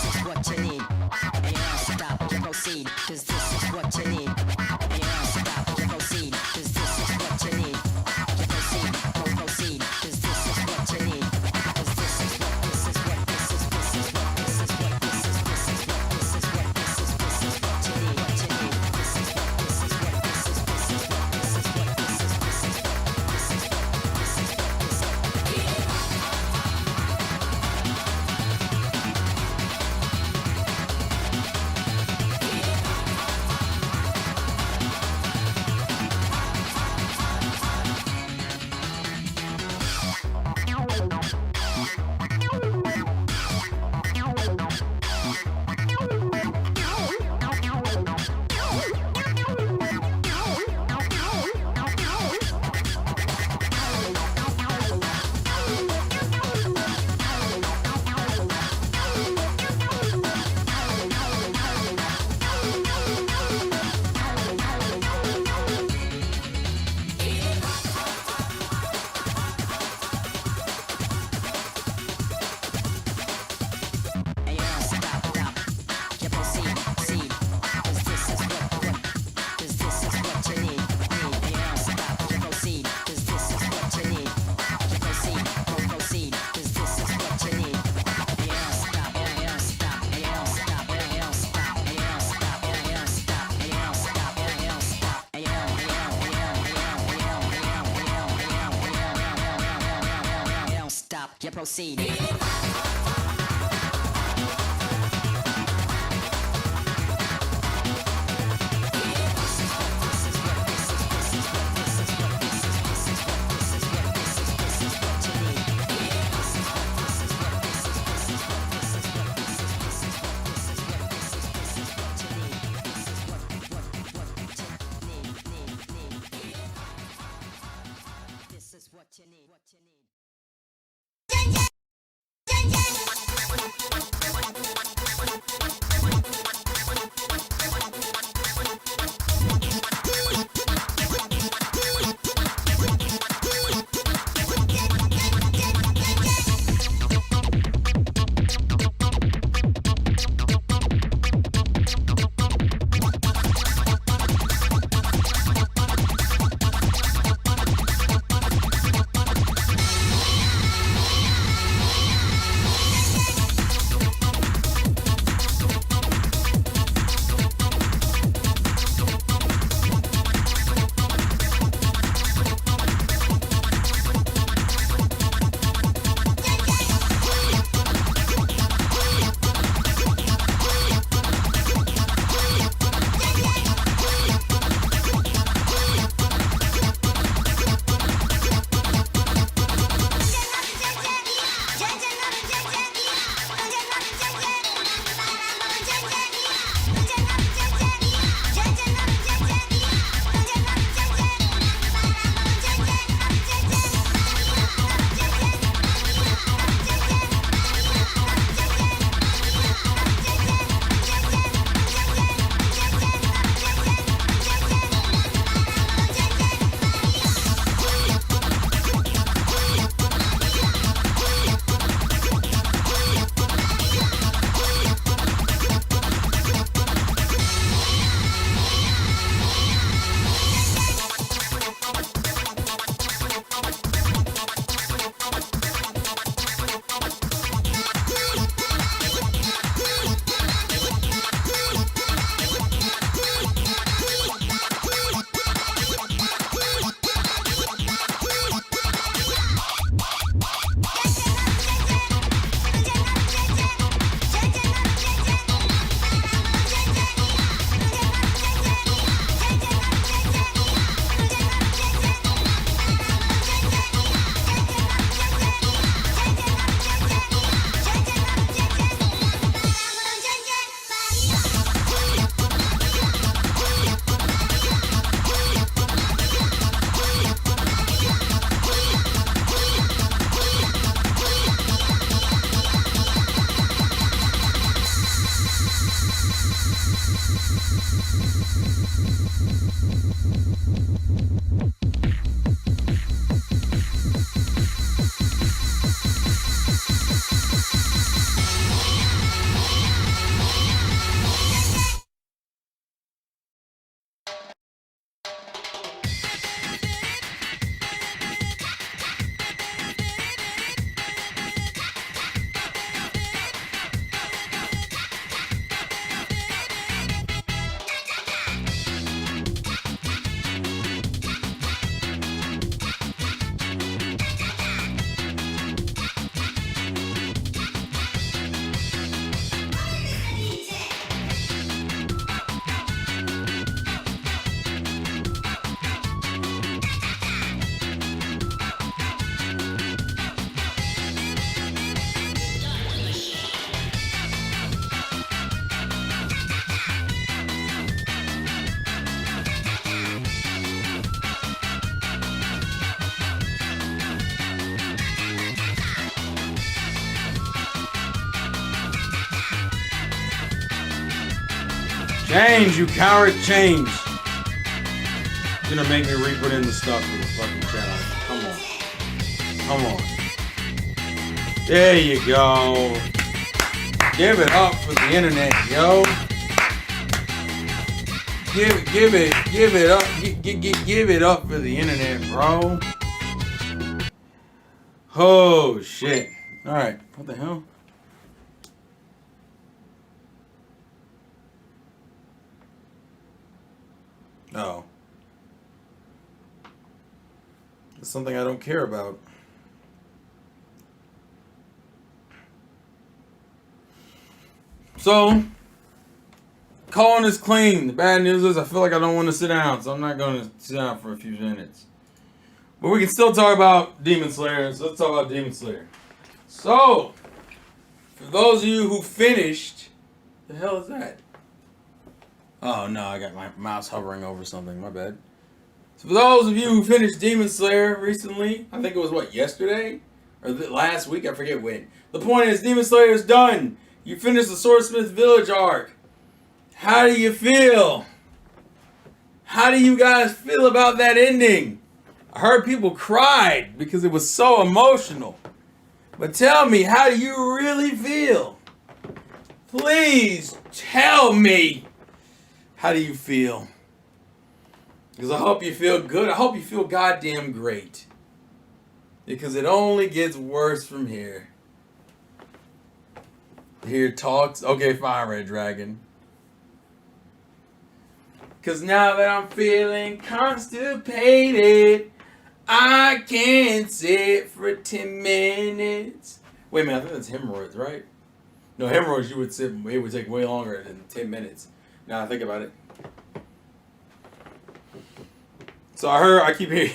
Speaker 2: this is what you need. And you don't stop, you proceed, cause this is what you need. And you don't stop, you proceed, cause this is what you need. You proceed, proceed, cause this is what you need. Cause this is what, this is what, this is, this is what, this is what, this is, this is what, this is what, this is, this is what you need, what you need. This is what, this is what, this is, this is what, this is what, this is, this is what, this is what, this is what, this is you proceed. This is what you need. What you need.
Speaker 1: Change, you coward, change. You're gonna make me re-put in the stuff for the fucking channel. Come on. There you go. Give it up for the internet, yo. Give it up. Give it up for the internet, bro. Oh shit. Alright, what the hell? Oh. It's something I don't care about. So, calling is clean. The bad news is I feel like I don't want to sit down, so I'm not going to sit down for a few minutes. But we can still talk about Demon Slayer, so let's talk about Demon Slayer. So, for those of you who finished, the hell is that? Oh no, I got my mouse hovering over something, my bad. So for those of you who finished Demon Slayer recently, I think it was what, yesterday? Or last week, I forget when. The point is, Demon Slayer is done. You finished the Swordsmith Village arc. How do you feel? How do you guys feel about that ending? I heard people cried because it was so emotional. But tell me, how do you really feel? Please tell me. How do you feel? Because I hope you feel good. I hope you feel goddamn great. Because it only gets worse from here. Here talks. Okay, fine, Red Dragon. Because now that I'm feeling constipated, I can't sit for 10 minutes. Wait a minute, I think that's hemorrhoids, right? No, hemorrhoids, it would take way longer than 10 minutes. Now I think about it. So I keep hearing,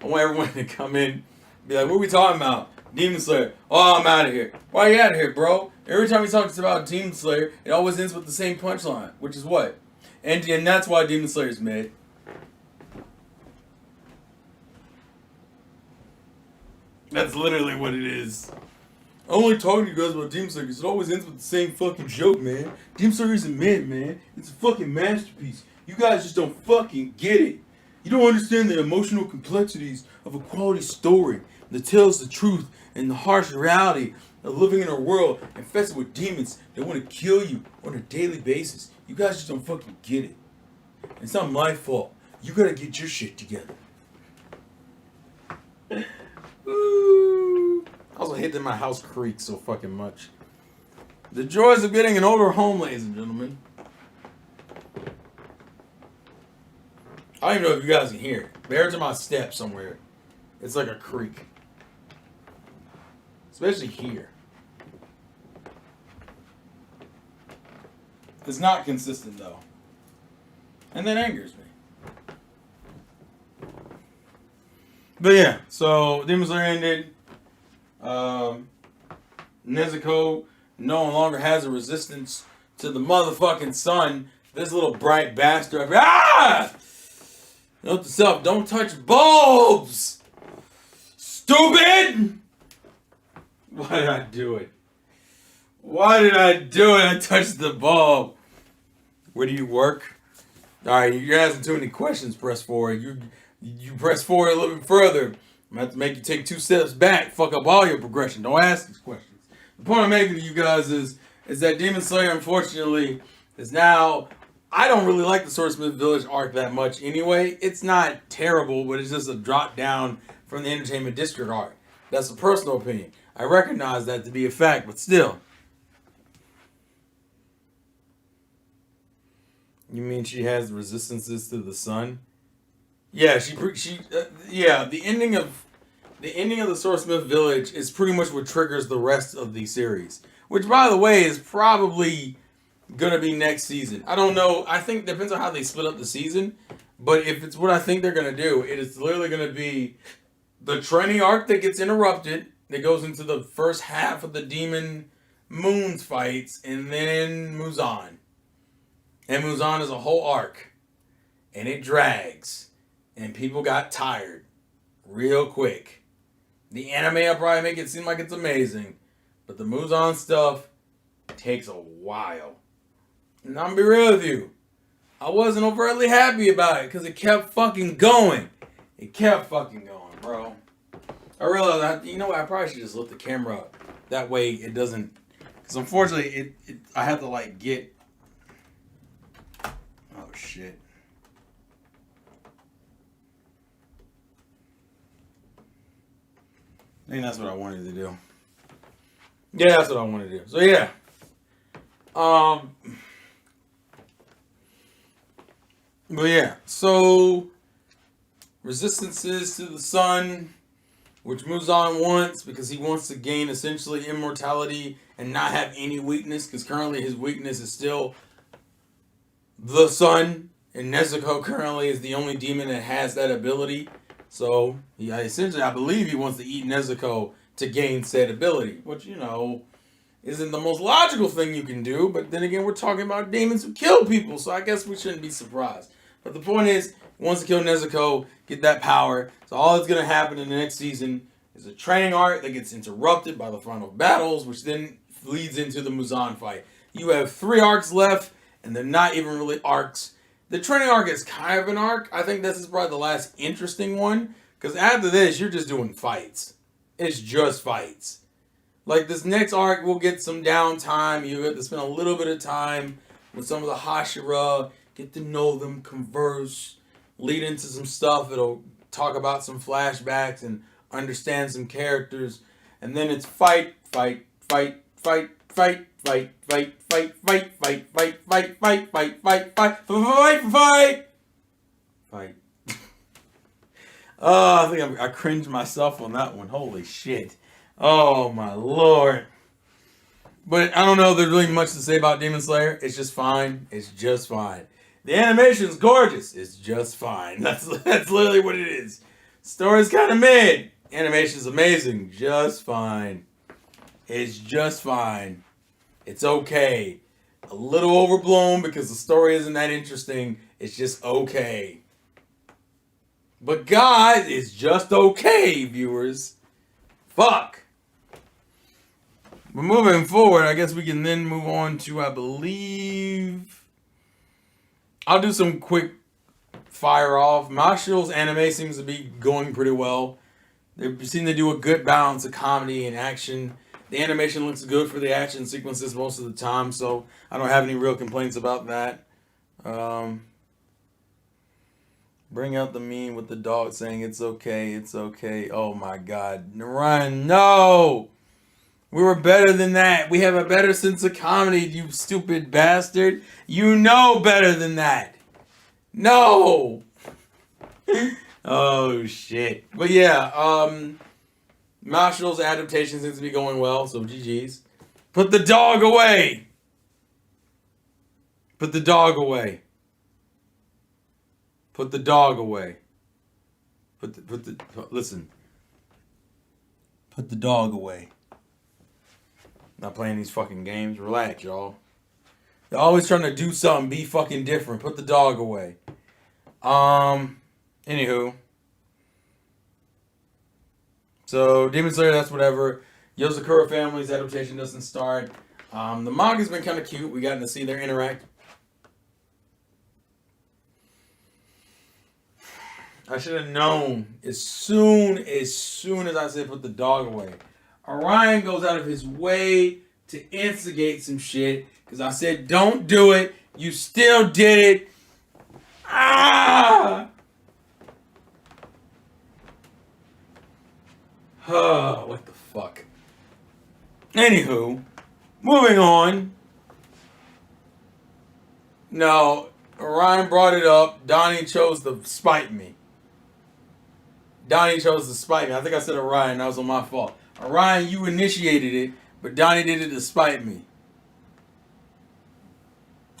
Speaker 1: I want everyone to come in, be like, what are we talking about? Demon Slayer. Oh, I'm out of here. Why are you out of here, bro? Every time he talks about Demon Slayer, it always ends with the same punchline, which is what? And that's why Demon Slayer's mid. That's literally what it is. I'm only talking to you guys about Demon Slayer because it always ends with the same fucking joke, man. Demon Slayer isn't mid, man. It's a fucking masterpiece. You guys just don't fucking get it. You don't understand the emotional complexities of a quality story that tells the truth and the harsh reality of living in a world infested with demons that want to kill you on a daily basis. You guys just don't fucking get it. It's not my fault. You gotta get your shit together. Ooh. I also hate that my house creaks so fucking much. The joys of getting an older home, ladies and gentlemen. I don't even know if you guys can hear it. There's my step somewhere. It's like a creak. Especially here. It's not consistent though. And that angers me. But yeah, so Demon Slayer ended. Nezuko no longer has a resistance to the motherfucking sun. This little bright bastard. Ah! Note to self, don't touch bulbs! Stupid! Why did I do it? Why did I do it? I touched the bulb. Where do you work? Alright, you're asking too many questions, press forward. You press forward a little bit further. I'm going to have to make you take 2 steps back. Fuck up all your progression. Don't ask these questions. The point I'm making to you guys is that Demon Slayer, unfortunately, is now... I don't really like the Swordsmith Village arc that much anyway. It's not terrible, but it's just a drop down from the Entertainment District arc. That's a personal opinion. I recognize that to be a fact, but still. You mean she has resistances to the sun? Yeah, the ending of the Swordsmith Village is pretty much what triggers the rest of the series. Which, by the way, is probably gonna be next season. I don't know. I think it depends on how they split up the season. But if it's what I think they're gonna do, it is literally gonna be the training arc that gets interrupted. That goes into the first half of the Demon Moons fights, and then moves on. And moves on as a whole arc, and it drags, and people got tired real quick. The anime will probably make it seem like it's amazing, but the moves on stuff takes a while. And I'm gonna be real with you. I wasn't overtly happy about it because it kept fucking going. It kept fucking going, bro. I realized, you know what? I probably should just lift the camera up. That way it doesn't. Because unfortunately, I have to like get. Oh shit. I think that's what I wanted to do. Yeah, that's what I wanted to do. So yeah. But yeah, so resistances to the sun, which Muzan wants because he wants to gain essentially immortality and not have any weakness, because currently his weakness is still the sun, and Nezuko currently is the only demon that has that ability. So I believe he wants to eat Nezuko to gain said ability, which, you know, isn't the most logical thing you can do. But then again, we're talking about demons who kill people, so I guess we shouldn't be surprised. But the point is, he wants to kill Nezuko, get that power. So all that's going to happen in the next season is a training arc that gets interrupted by the final battles, which then leads into the Muzan fight. You have 3 arcs left, and they're not even really arcs. The training arc is kind of an arc. I think this is probably the last interesting one, because after this, you're just doing fights. It's just fights. Like, this next arc, we'll get some downtime. You have to spend a little bit of time with some of the Hashira, get to know them, converse, lead into some stuff. It'll talk about some flashbacks and understand some characters. And then it's fight, fight, fight, fight, fight, fight, fight, fight, fight, fight, fight, fight, fight, fight, fight, fight, fight, fight, fight. Oh, I think I cringed myself on that one. Holy shit. Oh my lord. But I don't know if there's really much to say about Demon Slayer. It's just fine. It's just fine. The animation's gorgeous. It's just fine. That's literally what it is. Story's kind of mid. Animation's amazing. Just fine. It's just fine. It's okay. A little overblown because the story isn't that interesting. It's just okay. But guys, it's just okay, viewers. Fuck. But moving forward, I guess we can then move on to, I believe... I'll do some quick fire off. Mashal's anime seems to be going pretty well. They seem to do a good balance of comedy and action. The animation looks good for the action sequences most of the time, so I don't have any real complaints about that. Bring out the meme with the dog saying it's okay, it's okay. Oh my god. Ryan, no! We were better than that. We have a better sense of comedy, you stupid bastard. You know better than that. No! Oh, shit. But yeah, Mashal's adaptation seems to be going well, so GG's. Put the dog away! Put the dog away. Put the dog away. Listen. Put the dog away. Not playing these fucking games. Relax, y'all. They're always trying to do something, be fucking different. Put the dog away. Anywho. So, Demon Slayer, that's whatever. Yozakura Family's adaptation doesn't start. The manga's been kind of cute. We got to see their interact. I should have known as soon as I said put the dog away. Orion goes out of his way to instigate some shit because I said don't do it. You still did it. Ah! Oh, what the fuck? Anywho, moving on. No, Orion brought it up. Donnie chose to spite me. I think I said Orion. That was on my fault. Orion, you initiated it, but Donnie did it to spite me.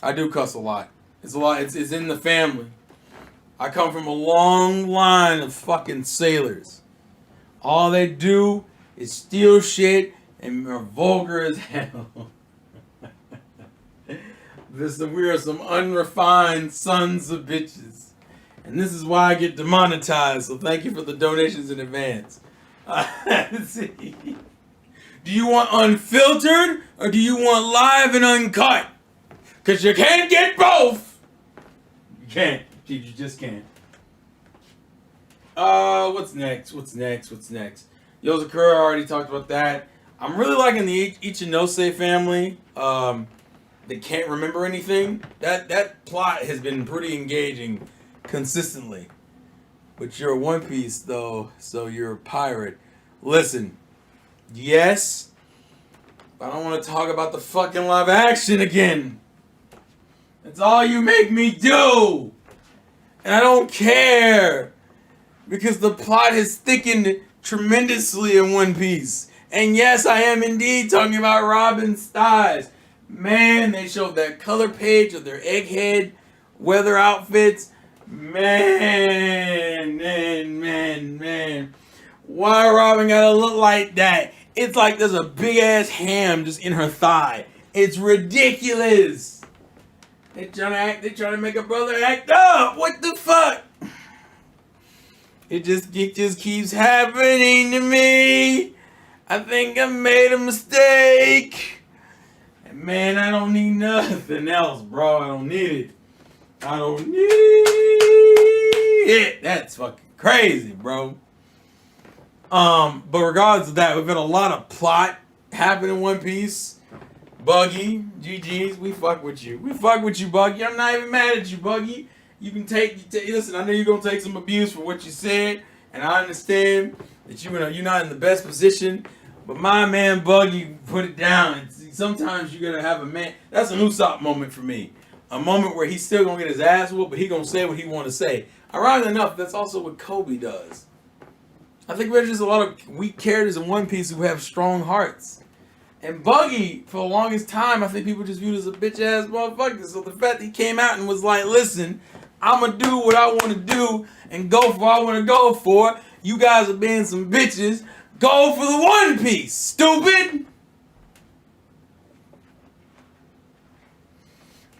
Speaker 1: I do cuss a lot. It's a lot. It's in the family. I come from a long line of fucking sailors. All they do is steal shit and are vulgar as hell. We are some unrefined sons of bitches. And this is why I get demonetized, so thank you for the donations in advance. Let's see. Do you want unfiltered, or do you want live and uncut? Because you can't get both. You can't. You just can't. What's next? Yozakura, I already talked about that. I'm really liking the Ichinose family. They can't remember anything. That plot has been pretty engaging consistently. But you're a One Piece, though, so you're a pirate. Listen, yes, but I don't want to talk about the fucking live action again. That's all you make me do. And I don't care. Because the plot has thickened tremendously in One Piece. And yes, I am indeed talking about Robin's thighs. Man, they showed that color page of their egghead weather outfits. Man. Why Robin gotta look like that? It's like there's a big ass ham just in her thigh. It's ridiculous. They trying to make a brother act up. What the fuck? It just keeps happening to me. I think I made a mistake. And man, I don't need nothing else, bro. I don't need it. I don't need it. That's fucking crazy, bro. But regardless of that, we've had a lot of plot happen in One Piece. Buggy, GG's, we fuck with you. We fuck with you, Buggy. I'm not even mad at you, Buggy. You can listen, I know you're going to take some abuse for what you said, and I understand that you're not in the best position, but my man Buggy put it down. Sometimes you got to have a man. That's an Usopp moment for me. A moment where he's still going to get his ass whooped, but he's going to say what he want to say. Ironically enough, that's also what Kobe does. I think there's just a lot of weak characters in One Piece who have strong hearts. And Buggy, for the longest time, I think people just viewed as a bitch-ass motherfucker. So the fact that he came out and was like, listen, I'm going to do what I want to do and go for what I want to go for. You guys are being some bitches. Go for the One Piece, stupid!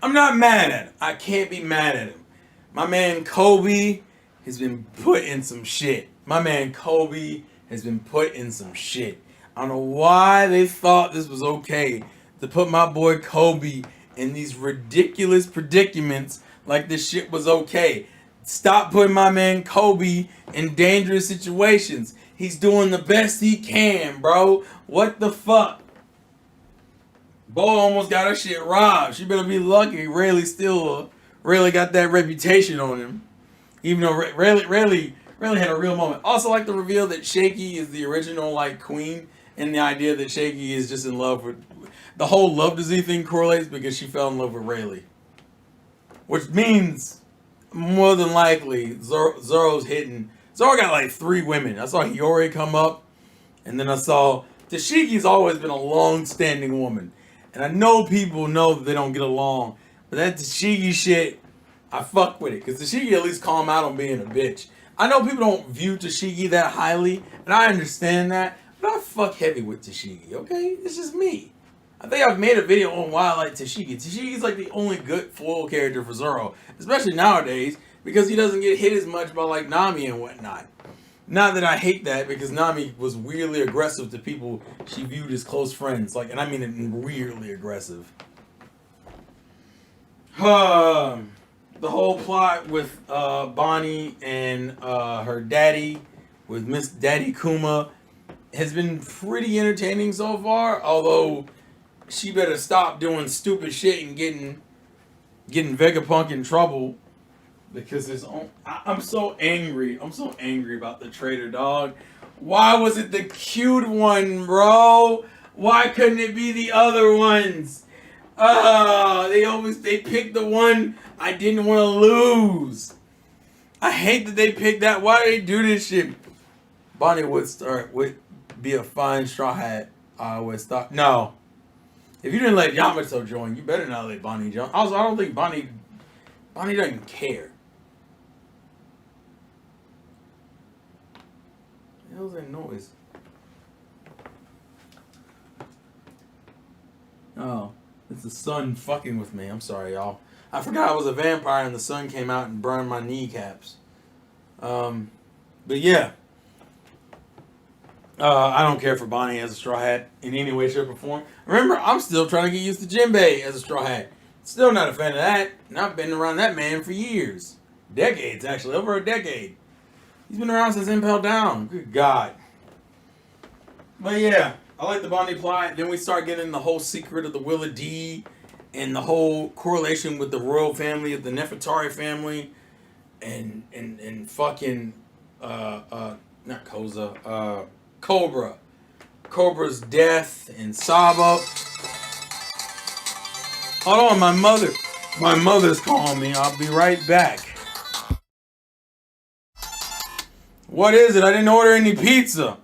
Speaker 1: I'm not mad at him. I can't be mad at him. My man Kobe has been put in some shit. I don't know why they thought this was okay to put my boy Kobe in these ridiculous predicaments like this shit was okay. Stop putting my man Kobe in dangerous situations. He's doing the best he can, bro. What the fuck? Bo almost got her shit robbed. She better be lucky Rayleigh still got that reputation on him. Even though Rayleigh had a real moment. Also like the reveal that Shaky is the original like queen, and the idea that Shaky is just in love with... The whole love disease thing correlates because she fell in love with Rayleigh. Which means, more than likely, Zoro's hitting... Zoro got like 3 women. I saw Hiyori come up, and then I saw... Tashiki's always been a long-standing woman. And I know people know that they don't get along, but that Tashigi shit, I fuck with it. Because Tashigi at least calm out on being a bitch. I know people don't view Tashigi that highly, and I understand that, but I fuck heavy with Tashigi, okay? It's just me. I think I've made a video on why I like Tashigi. Tashigi's like the only good foil character for Zoro, especially nowadays, because he doesn't get hit as much by like Nami and whatnot. Not that I hate that, because Nami was weirdly aggressive to people she viewed as close friends. Like, and I mean it weirdly aggressive. The whole plot with Bonnie and her daddy, with Miss Daddy Kuma, has been pretty entertaining so far. Although she better stop doing stupid shit and getting Vegapunk in trouble. Because I'm so angry. I'm so angry about the traitor, dog. Why was it the cute one, bro? Why couldn't it be the other ones? They picked the one I didn't want to lose. I hate that they picked that. Why do they do this shit? Bonnie would be a fine straw hat. I always thought. No. If you didn't let Yamato join, you better not let Bonnie join. Also, I don't think Bonnie doesn't care. What the hell's that noise? Oh, it's the sun fucking with me. I'm sorry, y'all. I forgot I was a vampire and the sun came out and burned my kneecaps. But yeah. I don't care for Bonnie as a straw hat in any way, shape, or form. Remember, I'm still trying to get used to Jinbei as a straw hat. Still not a fan of that. And I've been around that man for years. Decades, actually. Over a decade. He's been around since Impel Down. Good God. But yeah, I like the Bonnie plot. Then we start getting the whole secret of the Willa D and the whole correlation with the royal family of the Nefertari family and fucking not Koza, Cobra. Cobra's death and Saba. Hold on, my mother. My mother's calling me. I'll be right back. What is it? I didn't order any pizza.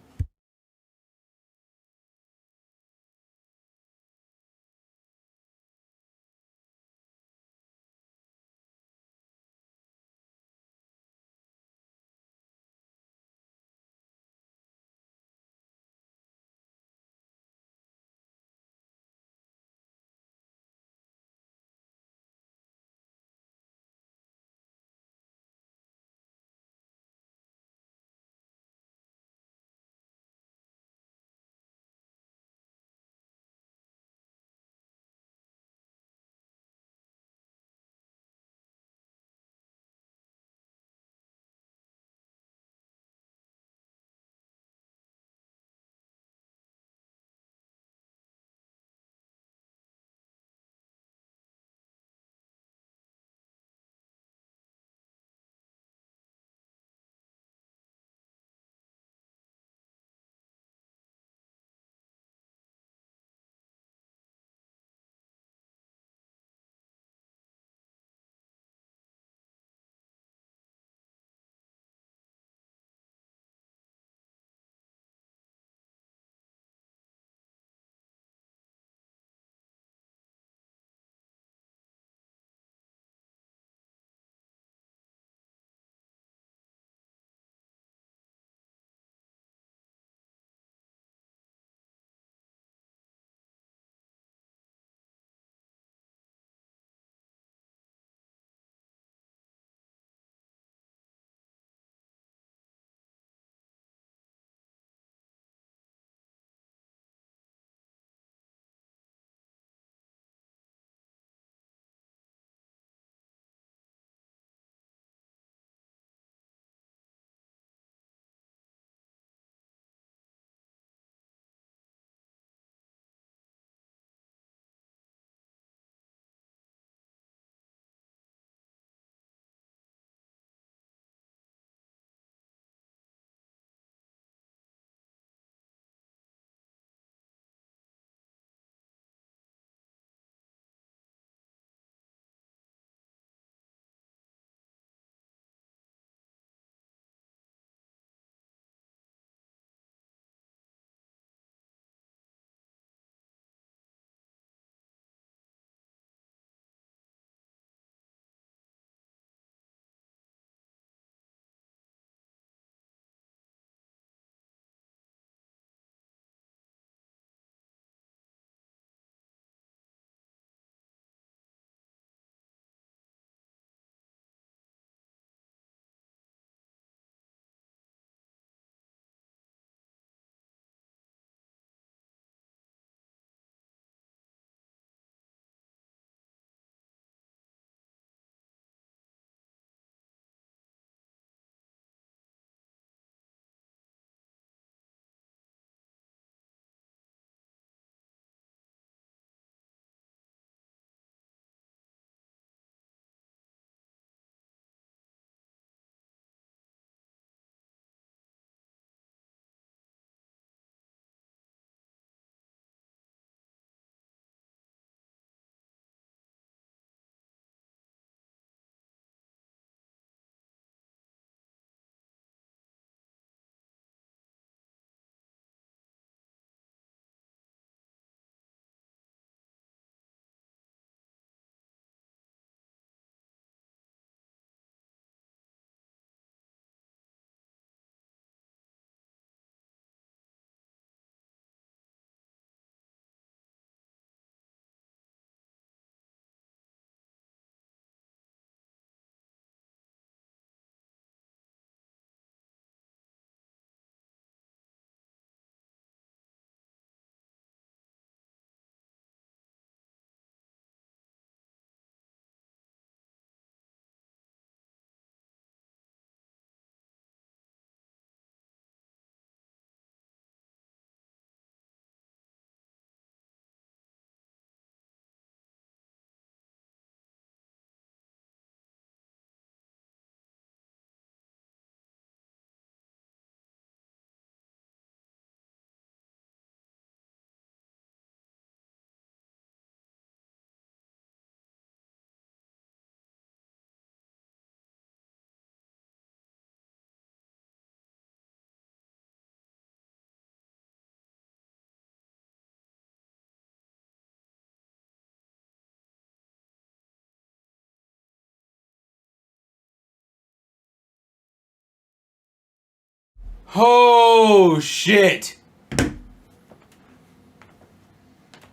Speaker 1: Oh shit.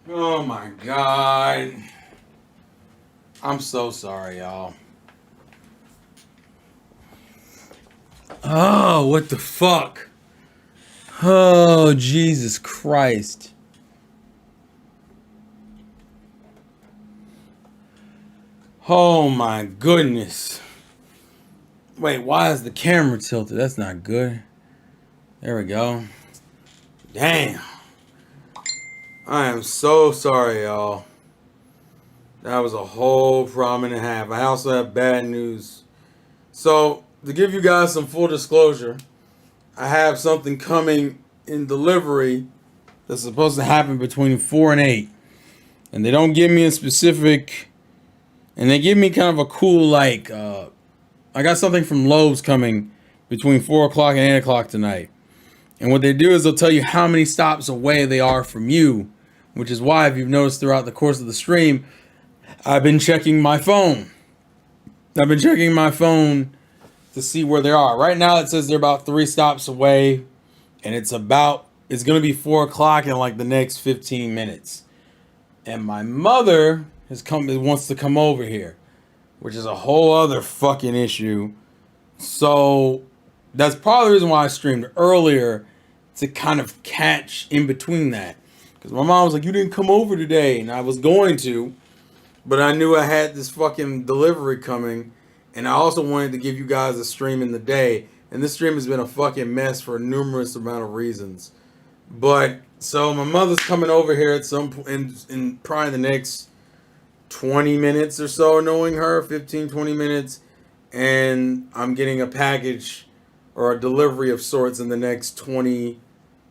Speaker 1: Oh my god. I'm so sorry, y'all. Oh, what the fuck? Oh, Jesus Christ. Oh my goodness. Wait, why is the camera tilted? That's not good. There we go. Damn. I am so sorry, y'all. That was a whole problem and a half. I also have bad news. So, to give you guys some full disclosure, I have something coming in delivery that's supposed to happen between 4 and 8. And they don't give me a specific... And they give me kind of a cool, like... I got something from Lowe's coming between 4 o'clock and 8 o'clock tonight. And what they do is they'll tell you how many stops away they are from you. Which is why, if you've noticed throughout the course of the stream, I've been checking my phone. I've been checking my phone to see where they are. Right now it says they're about 3 stops away. And it's going to be 4 o'clock in like the next 15 minutes. And my mother wants to come over here, which is a whole other fucking issue. So that's probably the reason why I streamed earlier, to kind of catch in between that. Because my mom was like, you didn't come over today. And I was going to, but I knew I had this fucking delivery coming. And I also wanted to give you guys a stream in the day. And this stream has been a fucking mess for a numerous amount of reasons. But, so my mother's coming over here at some point in probably the next 20 minutes or so, knowing her, 15, 20 minutes. And I'm getting a package or a delivery of sorts in the next 20,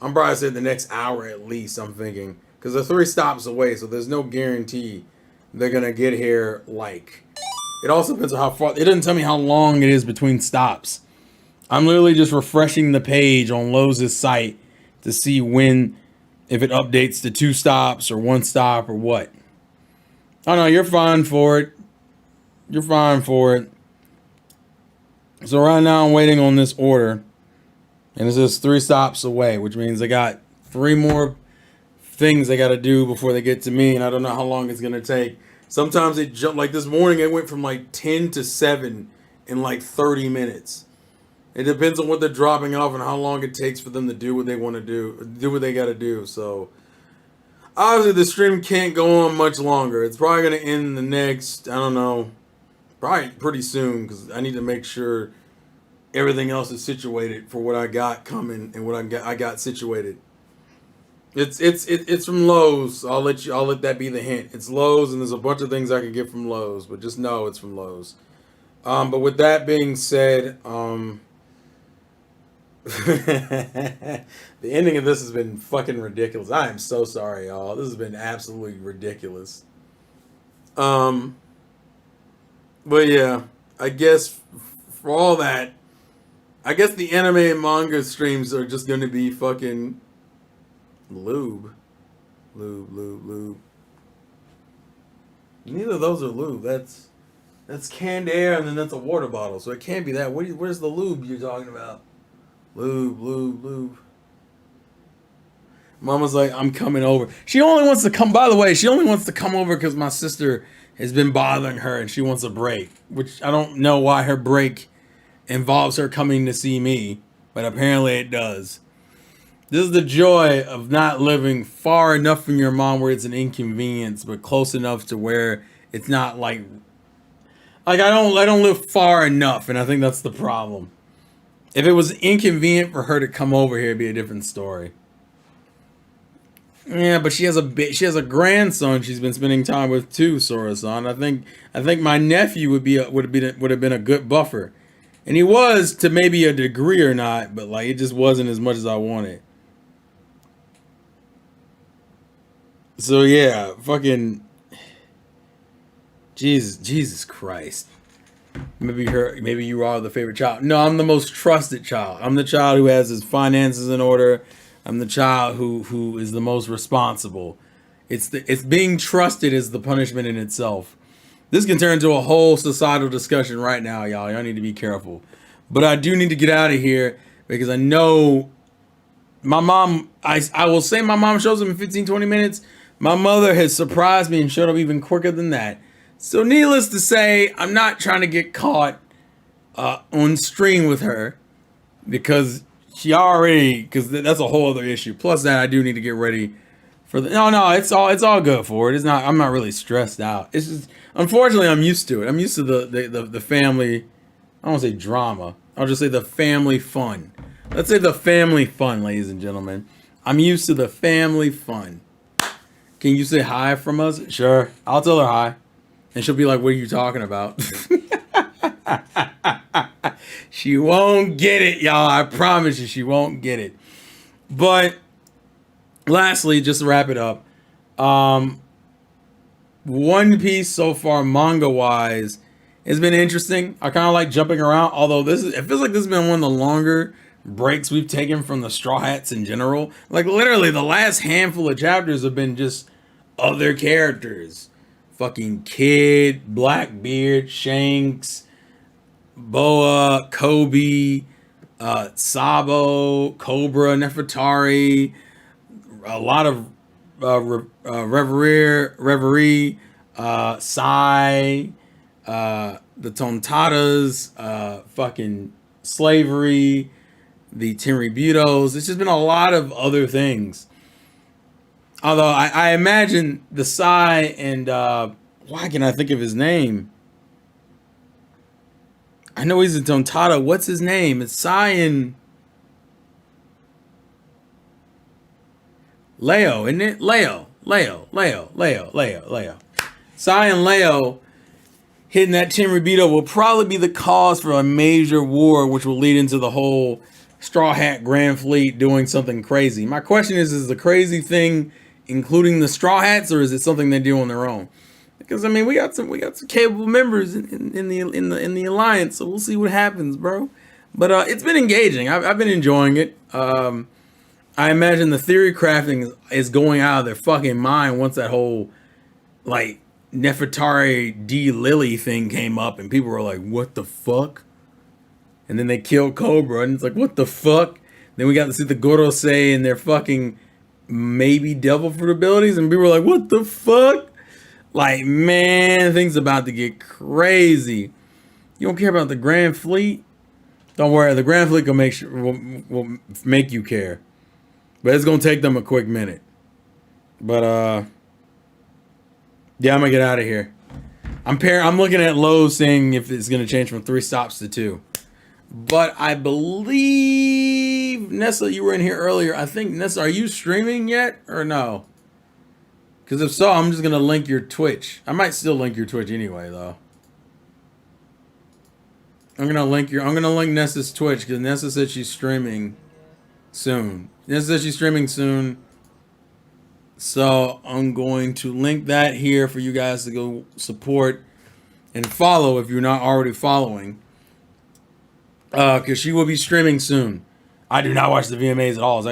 Speaker 1: I'm probably saying the next hour at least, I'm thinking. Because they're 3 stops away, so there's no guarantee they're going to get here like. It also depends on how far, it doesn't tell me how long it is between stops. I'm literally just refreshing the page on Lowe's site to see if it updates to 2 stops or 1 stop or what. Oh no, you're fine for it. You're fine for it. So right now I'm waiting on this order. And it says 3 stops away, which means they got 3 more things they got to do before they get to me. And I don't know how long it's going to take. Sometimes it jump, like this morning it went from like 10 to 7 in like 30 minutes. It depends on what they're dropping off and how long it takes for them to do what they want to do what they got to do. So obviously the stream can't go on much longer. It's probably going to end the next, I don't know, probably pretty soon, because I need to make sure everything else is situated for what I got coming and what I got situated. It's from Lowe's. I'll let that be the hint. It's Lowe's, and there's a bunch of things I can get from Lowe's, but just know it's from Lowe's. But with that being said, the ending of this has been fucking ridiculous. I am so sorry, y'all. This has been absolutely ridiculous. But yeah, I guess for all that, I guess the anime and manga streams are just going to be fucking lube. Neither of those are lube. That's canned air, and then that's a water bottle. So it can't be that. Where's the lube you're talking about? Lube. Mama's like, I'm coming over. She only wants to come, by the way, she only wants to come over because my sister has been bothering her and she wants a break. Which I don't know why her break involves her coming to see me, but apparently it does. This is the joy of not living far enough from your mom where it's an inconvenience, but close enough to where it's not like I don't live far enough, and I think that's the problem. If it was inconvenient for her to come over here, it'd be a different story. Yeah, but she has a grandson she's been spending time with too, Sora-san. I think my nephew would have been a good buffer. And he was to maybe a degree or not, but like it just wasn't as much as I wanted. So yeah, fucking Jesus Christ. Maybe you are the favorite child. No, I'm the most trusted child. I'm the child who has his finances in order. I'm the child who is the most responsible. It's being trusted is the punishment in itself. This can turn into a whole societal discussion right now, y'all. Y'all need to be careful. But I do need to get out of here because I know my mom, I will say my mom shows up in 15, 20 minutes. My mother has surprised me and showed up even quicker than that. So needless to say, I'm not trying to get caught on stream with her because because that's a whole other issue. Plus that I do need to get ready for no, it's all good for it. It's not, I'm not really stressed out. It's just, unfortunately, I'm used to it. I'm used to the family, I don't want to say drama. I'll just say the family fun. Let's say the family fun, ladies and gentlemen. I'm used to the family fun. Can you say hi from us? Sure. I'll tell her hi. And she'll be like, what are you talking about? She won't get it, y'all. I promise you, she won't get it. But lastly, just to wrap it up, One Piece so far, manga-wise, has been interesting. I kind of like jumping around, although it feels like this has been one of the longer breaks we've taken from the Straw Hats in general. Like, literally, the last handful of chapters have been just other characters. Fucking Kid, Blackbeard, Shanks, Boa, Kobe, Sabo, Cobra, Nefertari, a lot of Reverie, Sai, the Tontatas, fucking Slavery, the Tenryubitos. It's just been a lot of other things. Although I imagine the Sai and why can I think of his name? I know he's a Tontata. What's his name? It's Sai and Leo, isn't it? Leo. Sai and Leo hitting that Tenryubito will probably be the cause for a major war, which will lead into the whole Straw Hat Grand Fleet doing something crazy. My question is the crazy thing including the Straw Hats, or is it something they do on their own? Because I mean, we got some capable members in the alliance, so we'll see what happens, bro. But it's been engaging. I've been enjoying it. I imagine the theory crafting is going out of their fucking mind once that whole like Nefertari D Lily thing came up, and people were like, "What the fuck?" And then they killed Cobra, and it's like, "What the fuck?" Then we got to see the Gorosei and their fucking maybe devil fruit abilities, and people were like, "What the fuck?" Like, man, things about to get crazy. You don't care about the Grand Fleet? Don't worry, the Grand Fleet will make you care. But it's gonna take them a quick minute. But yeah, I'm gonna get out of here. I'm looking at Lowe's saying if it's gonna change from 3 stops to 2. But I believe Nessa, you were in here earlier. I think Nessa, are you streaming yet or no? Because if so, I'm just gonna link your Twitch. I might still link your Twitch anyway, though. I'm gonna link Nessa's Twitch because Nessa said she's streaming soon. Nessa said she's streaming soon. So I'm going to link that here for you guys to go support and follow if you're not already following. Because she will be streaming soon. I do not watch the VMAs at all. So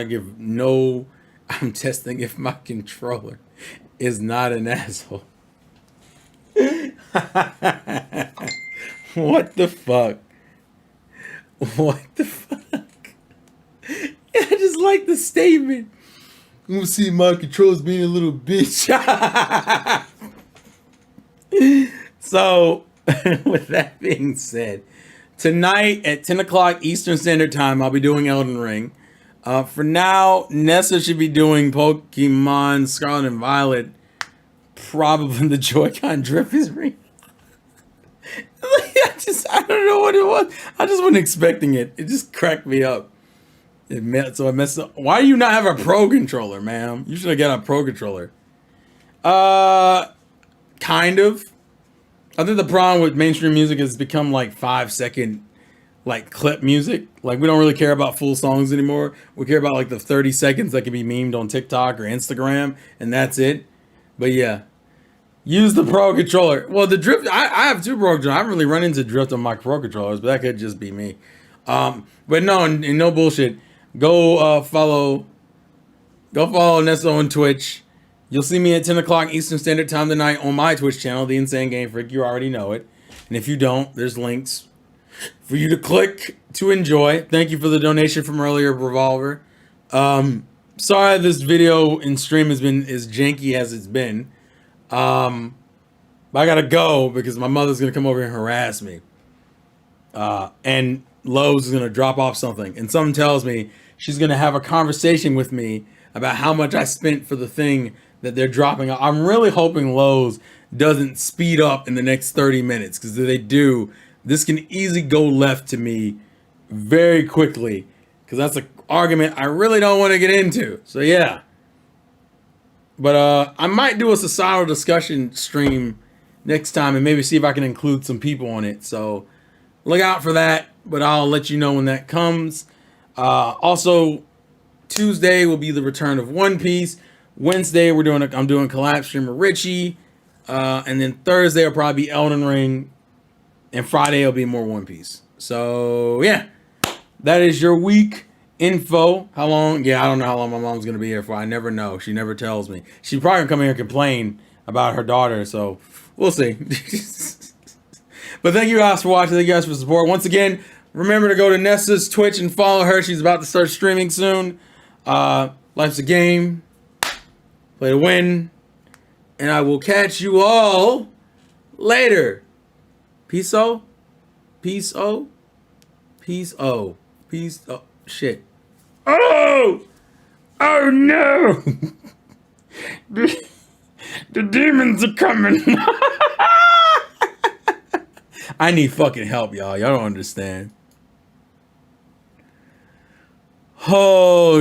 Speaker 1: I'm testing if my controller is not an asshole. What the fuck? What the fuck? I just like the statement. I'm gonna see my controls being a little bitch. So, with that being said, tonight at 10 o'clock Eastern Standard Time, I'll be doing Elden Ring. For now, Nessa should be doing Pokemon Scarlet and Violet. Probably the Joy-Con Drift is ring. I don't know what it was. I just wasn't expecting it. It just cracked me up. I messed up. Why do you not have a Pro Controller, ma'am? You should have got a Pro Controller. Kind of. I think the problem with mainstream music has become like 5-second like clip music. Like we don't really care about full songs anymore. We care about like the 30 seconds that can be memed on TikTok or Instagram, and that's it. But yeah, use the Pro Controller. Well, the drift, I have 2 Pro Controllers. I haven't really run into drift on my Pro Controllers, but that could just be me. But no, and no bullshit. Go follow Nessa on Twitch. You'll see me at 10 o'clock Eastern Standard Time tonight on my Twitch channel, The Insane Game Freak. You already know it. And if you don't, there's links for you to click to enjoy. Thank you for the donation from earlier, Revolver. Sorry this video and stream has been as janky as it's been. But I gotta go because my mother's gonna come over and harass me. And Lowe's is gonna drop off something, and something tells me she's gonna have a conversation with me about how much I spent for the thing that they're dropping off. I'm really hoping Lowe's doesn't speed up in the next 30 minutes, because if they do, this can easily go left to me very quickly, because that's an argument I really don't want to get into. So yeah. But I might do a societal discussion stream next time and maybe see if I can include some people on it. So look out for that, but I'll let you know when that comes. Also, Tuesday will be the return of One Piece. Wednesday I'm doing collab stream with Richie. And then Thursday will probably be Elden Ring. And Friday will be more One Piece. So yeah, that is your week info. How long? Yeah, I don't know how long my mom's gonna be here for. I never know. She never tells me. She probably gonna come here and complain about her daughter. So we'll see. But thank you guys for watching. Thank you guys for support. Once again, remember to go to Nessa's Twitch and follow her. She's about to start streaming soon. Life's a game. Play to win. And I will catch you all later. Peace-o. Peace-o. Peace-o. Peace-o. Shit. Oh! Oh no! The demons are coming. I need fucking help, y'all. Y'all don't understand. Oh.